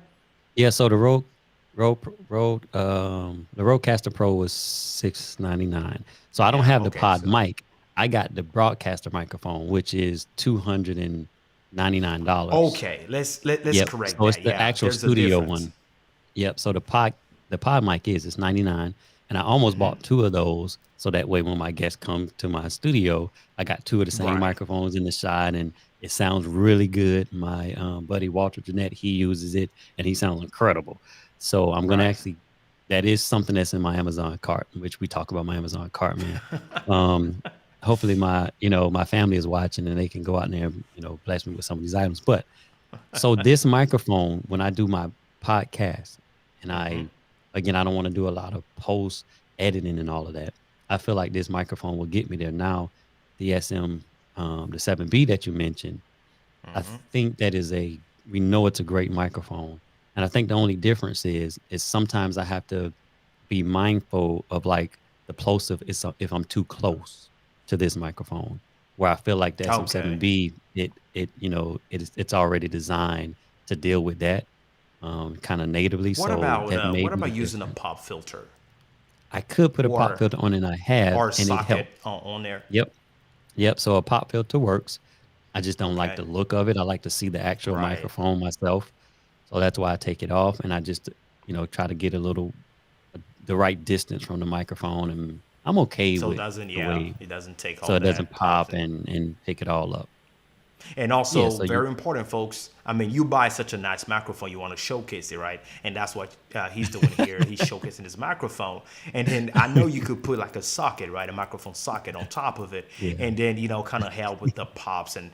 Speaker 2: yeah. So the Rodecaster Pro was $699. So I don't
Speaker 1: Yeah,
Speaker 2: have the
Speaker 1: okay.
Speaker 2: pod
Speaker 1: So,
Speaker 2: mic. I got the broadcaster microphone, which is $299.
Speaker 1: okay, let's
Speaker 2: Yep.
Speaker 1: correct
Speaker 2: So it's
Speaker 1: that.
Speaker 2: the
Speaker 1: Yeah,
Speaker 2: actual
Speaker 1: there's a
Speaker 2: studio
Speaker 1: difference.
Speaker 2: one. Yep. So the pod mic it's 99. And I almost bought two of those. So that way when my guests come to my studio, I got two of the same
Speaker 1: Right.
Speaker 2: microphones in the shot, and it sounds really good. My buddy Walter Jeanette, he uses it and he sounds incredible. So I'm gonna
Speaker 1: Right.
Speaker 2: actually, that is something that's in my Amazon cart, which we talk about my Amazon cart, man. Um Hopefully my family is watching and they can go out there and, bless me with some of these items. But so this microphone, when I do my podcast and I again, I don't want to do a lot of post editing and all of that. I feel like this microphone will get me there. Now, the SM, the 7B that you mentioned, I think that is we know it's a great microphone. And I think the only difference is sometimes I have to be mindful of like the plosive is if I'm too close to this microphone, where I feel like the
Speaker 1: Okay.
Speaker 2: SM7B, it's already designed to deal with that kind of natively. So that may
Speaker 1: What
Speaker 2: be the
Speaker 1: about using a
Speaker 2: difference.
Speaker 1: pop filter
Speaker 2: I could put a pop
Speaker 1: or
Speaker 2: filter on and I have, and it
Speaker 1: socket
Speaker 2: helps.
Speaker 1: on there?
Speaker 2: Yep. Yep. So a pop filter works. I just don't like
Speaker 1: Okay.
Speaker 2: the look of it. I like to see the actual
Speaker 1: Right.
Speaker 2: microphone myself. So that's why I take it off and I just, try to get the right distance from the microphone, and I'm okay
Speaker 1: So it
Speaker 2: with
Speaker 1: doesn't,
Speaker 2: the
Speaker 1: yeah,
Speaker 2: way
Speaker 1: it doesn't take
Speaker 2: so
Speaker 1: all
Speaker 2: it doesn't
Speaker 1: that pops
Speaker 2: pop
Speaker 1: and
Speaker 2: and pick it all up.
Speaker 1: And
Speaker 2: Yeah,
Speaker 1: also,
Speaker 2: so you
Speaker 1: very important, folks. I mean, you buy such a nice microphone, you want to showcase it, right? And that's what he's doing here. He's showcasing his microphone. And then I know you could put like a socket, right? A microphone socket on top of it.
Speaker 2: yeah,
Speaker 1: And then, kind of help with the pops and,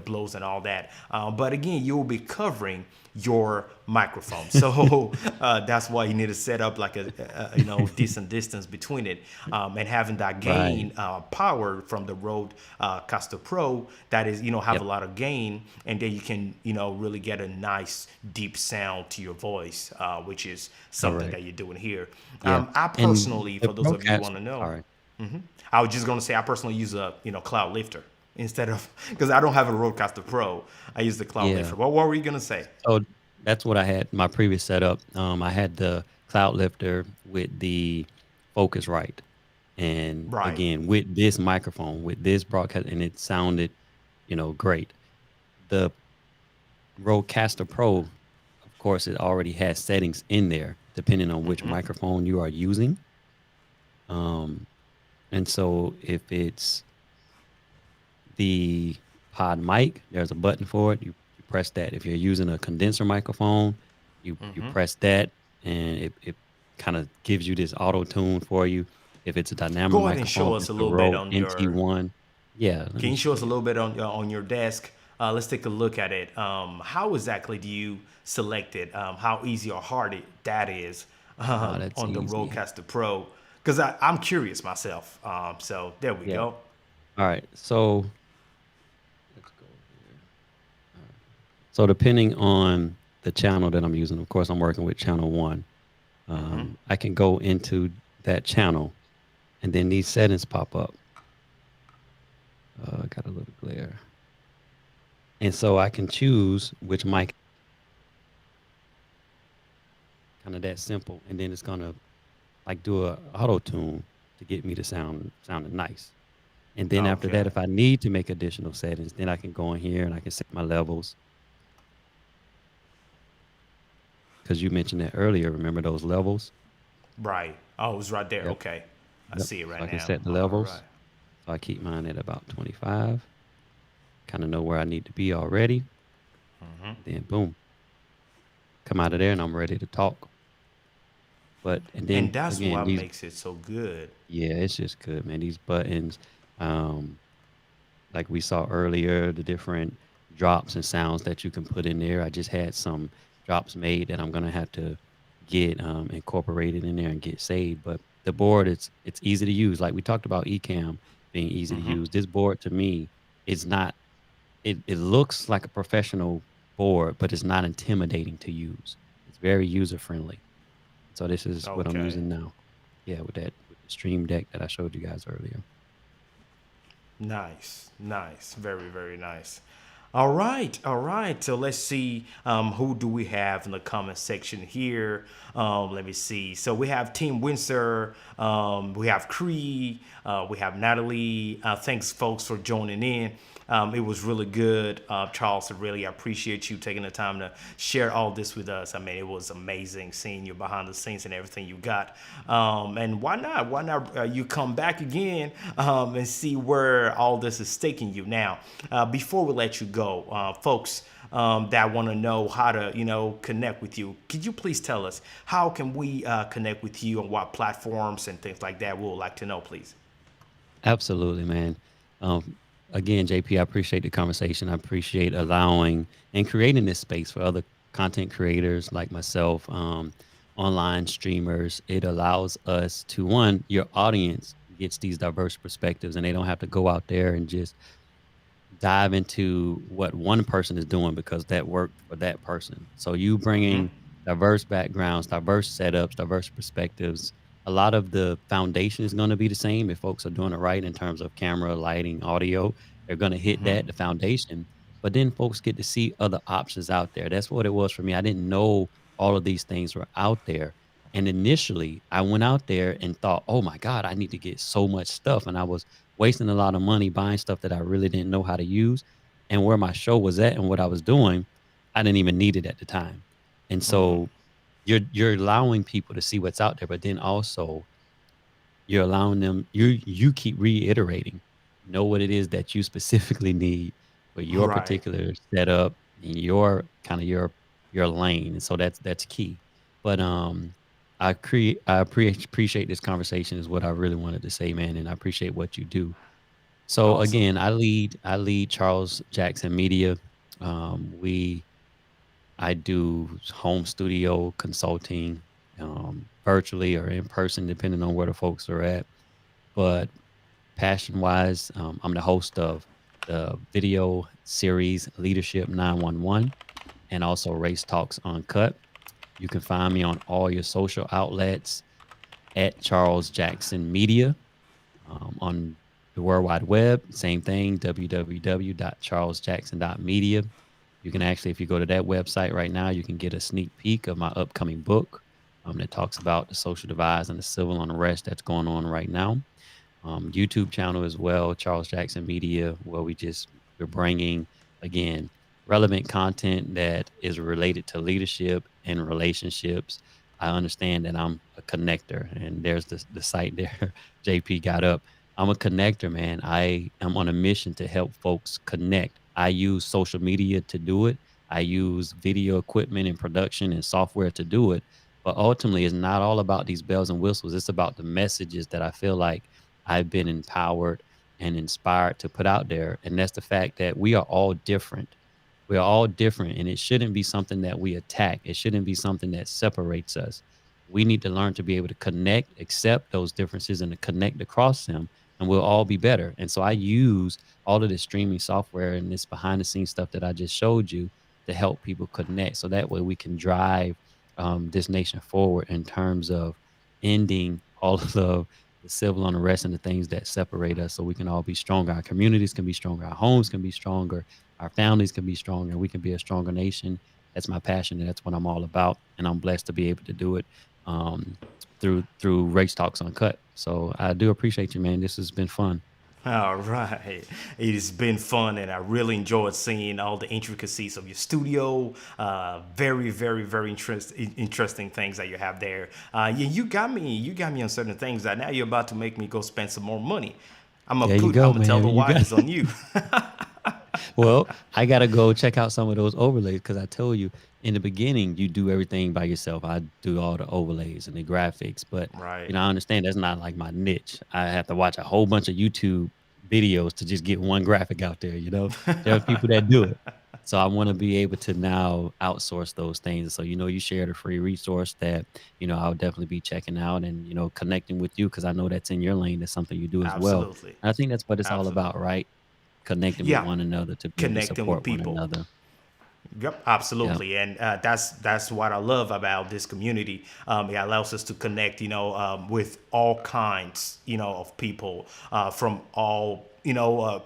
Speaker 1: blows and all that. But again, you will be covering your microphone. So that's why you need to set up like decent distance between it, and having that
Speaker 2: right.
Speaker 1: gain power from the Rode Caster Pro that is have
Speaker 2: Yep,
Speaker 1: a lot of gain, and then you can really get a nice deep sound to your voice, which is something
Speaker 2: correct.
Speaker 1: that you're doing here.
Speaker 2: Yeah.
Speaker 1: I
Speaker 2: And
Speaker 1: personally,
Speaker 2: the
Speaker 1: for those of you who
Speaker 2: Procast
Speaker 1: want to know,
Speaker 2: sorry.
Speaker 1: I was just gonna say I personally use a cloud lifter instead of because I don't have a Rodecaster Pro. I use the cloud
Speaker 2: Yeah.
Speaker 1: lifter. What were you gonna say?
Speaker 2: So that's what I had my previous setup. I had the cloud lifter with the Focusrite. And
Speaker 1: Right.
Speaker 2: again, with this microphone, with this broadcast, and it sounded, great. The Rodecaster Pro, of course, it already has settings in there depending on which microphone you are using. Um, and so if it's the pod mic, there's a button for it. You press that. If you're using a condenser microphone, you press that, and it kind of gives you this auto tune for you. If it's a dynamic
Speaker 1: Go ahead and show
Speaker 2: microphone,
Speaker 1: us
Speaker 2: it's
Speaker 1: a
Speaker 2: the
Speaker 1: little bit
Speaker 2: Rode
Speaker 1: on your.
Speaker 2: NT1. Yeah, let
Speaker 1: Can
Speaker 2: me
Speaker 1: you show
Speaker 2: show
Speaker 1: us a
Speaker 2: you.
Speaker 1: little bit on your desk? Let's take a look at it. How exactly do you select it? How easy or hard that is
Speaker 2: Oh, that's
Speaker 1: on the
Speaker 2: easy.
Speaker 1: Rodecaster Pro? Because I'm curious myself. So there we
Speaker 2: Yeah.
Speaker 1: go.
Speaker 2: All right. So let's go here. All right. So depending on the channel that I'm using, of course, I'm working with channel one. I can go into that channel, and then these settings pop up. I got a little glare, and so I can choose which mic. Kind of that simple, and then it's gonna like do a auto tune to get me to sounding nice. And then after that,
Speaker 1: Okay.
Speaker 2: if I need to make additional settings, then I can go in here and I can set my levels because you mentioned that earlier. Remember those levels?
Speaker 1: Right. Oh, it's right there.
Speaker 2: Yep.
Speaker 1: Okay. I
Speaker 2: Yep.
Speaker 1: see it
Speaker 2: So
Speaker 1: right
Speaker 2: I can
Speaker 1: now.
Speaker 2: set the
Speaker 1: All right.
Speaker 2: levels. So I keep mine at about 25. Kind of know where I need to be already. Then boom, come out of there and I'm ready to talk. But and
Speaker 1: And
Speaker 2: then
Speaker 1: that's
Speaker 2: again,
Speaker 1: what
Speaker 2: these
Speaker 1: makes it so good.
Speaker 2: yeah, it's just good, man. These buttons, um, like we saw earlier, the different drops and sounds that you can put in there. I just had some drops made that I'm gonna have to get incorporated in there and get saved. But the board, it's easy to use. Like we talked about Ecamm being easy to use. This board to me is not. It looks like a professional board, but it's not intimidating to use. It's very user friendly. So this is what I'm
Speaker 1: Okay.
Speaker 2: using now. Yeah, with the Stream Deck that I showed you guys earlier.
Speaker 1: Nice, nice, very, very nice. All right, all right. So let's see who do we have in the comment section here. Let me see. So we have Team Windsor, we have Cree, we have Natalie. Thanks, folks, for joining in. It was really good, Charles. I really appreciate you taking the time to share all this with us. I mean, it was amazing seeing you behind the scenes and everything you got. And why not? Why not you come back again and see where all this is taking you? Now, before we let you go, folks that want to know how to, connect with you, could you please tell us how can we connect with you on what platforms and things like that? We would like to know, please.
Speaker 2: Absolutely, man. Um, Again, JP, I appreciate the conversation. I appreciate allowing and creating this space for other content creators like myself. online streamers, it allows us to, one, your audience gets these diverse perspectives and they don't have to go out there and just dive into what one person is doing because that worked for that person. So you bringing diverse backgrounds, diverse setups, diverse perspectives. A lot of the foundation is going to be the same if folks are doing it right in terms of camera, lighting, audio. They're going to hit that, the foundation. But then folks get to see other options out there. That's what it was for me. I didn't know all of these things were out there. And initially, I went out there and thought, oh my God, I need to get so much stuff. And I was wasting a lot of money buying stuff that I really didn't know how to use. And where my show was at and what I was doing, I didn't even need it at the time. And so you're allowing people to see what's out there, but then also you're allowing them, you keep reiterating, know what it is that you specifically need for your
Speaker 1: Right.
Speaker 2: particular setup and your kind of your lane. And so that's key. But I appreciate this conversation is what I really wanted to say, man. And I appreciate what you do. So
Speaker 1: Awesome.
Speaker 2: again, I lead Charles Jackson Media. We I do home studio consulting, virtually or in person, depending on where the folks are at. But passion wise, I'm the host of the video series Leadership 911 and also Race Talks Uncut. You can find me on all your social outlets at Charles Jackson Media, on the World Wide Web. Same thing, www.charlesjackson.media. You can actually, if you go to that website right now, you can get a sneak peek of my upcoming book, that talks about the social divides and the civil unrest that's going on right now. YouTube channel as well, Charles Jackson Media, where we're bringing, again, relevant content that is related to leadership and relationships. I understand that I'm a connector, and there's the site there JP got up. I'm a connector, man. I am on a mission to help folks connect. I use social media to do it. I use video equipment and production and software to do it. But ultimately, it's not all about these bells and whistles. It's about the messages that I feel like I've been empowered and inspired to put out there. And that's the fact that we are all different. We are all different. And it shouldn't be something that we attack. It shouldn't be something that separates us. We need to learn to be able to connect, accept those differences, and to connect across them, and we'll all be better. And so I use all of this streaming software and this behind the scenes stuff that I just showed you to help people connect. So that way we can drive, this nation forward in terms of ending all of the civil unrest and the things that separate us so we can all be stronger. Our communities can be stronger. Our homes can be stronger. Our families can be stronger. We can be a stronger nation. That's my passion, and that's what I'm all about. And I'm blessed to be able to do it, um, through Race Talks Uncut. So I do appreciate you, man. This has been fun.
Speaker 1: All right. It has been fun, and I really enjoyed seeing all the intricacies of your studio. Very, very, very interesting things that you have there. Yeah, you got me on certain things that now you're about to make me go spend some more money.
Speaker 2: There you
Speaker 1: I'm
Speaker 2: go,
Speaker 1: gonna tell
Speaker 2: man.
Speaker 1: the
Speaker 2: You
Speaker 1: wife
Speaker 2: got
Speaker 1: it's on you.
Speaker 2: Well, I gotta go check out some of those overlays because I told you in the beginning you do everything by yourself. I do all the overlays and the graphics, but
Speaker 1: Right.
Speaker 2: I understand that's not like my niche. I have to watch a whole bunch of YouTube videos to just get one graphic out there. There are people that do it. So I want to be able to now outsource those things. So you shared a free resource that I'll definitely be checking out and connecting with you because I know that's in your lane. That's something you do as well.
Speaker 1: Absolutely.
Speaker 2: And I think that's what it's all about,
Speaker 1: Absolutely.
Speaker 2: right? Connecting with
Speaker 1: Yeah.
Speaker 2: one another to be able to
Speaker 1: Connecting with
Speaker 2: support one
Speaker 1: people.
Speaker 2: another.
Speaker 1: Yep,
Speaker 2: Yeah.
Speaker 1: absolutely, and that's what I love about this community. It allows us to connect, with all kinds, of people from all,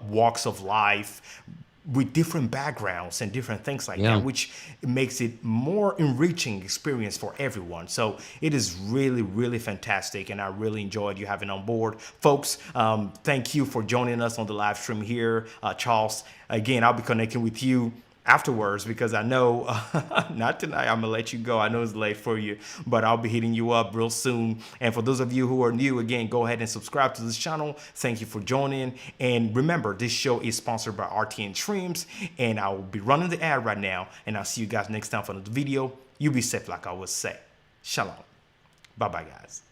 Speaker 1: walks of life, with different backgrounds and different things like
Speaker 2: Yeah.
Speaker 1: that, which makes it more enriching experience for everyone. So it is really, really fantastic, and I really enjoyed you having on board, folks. Thank you for joining us on the live stream here, Charles. Again, I'll be connecting with you afterwards because I know not tonight. I'm gonna let you go. I know it's late for you, but I'll be hitting you up real soon. And for those of you who are new, again, go ahead and subscribe to this channel. Thank you for joining. And remember, this show is sponsored by RTN Streams, and I will be running the ad right now. And I'll see you guys next time for another video. You be safe, like I always say. Shalom. Bye bye, guys.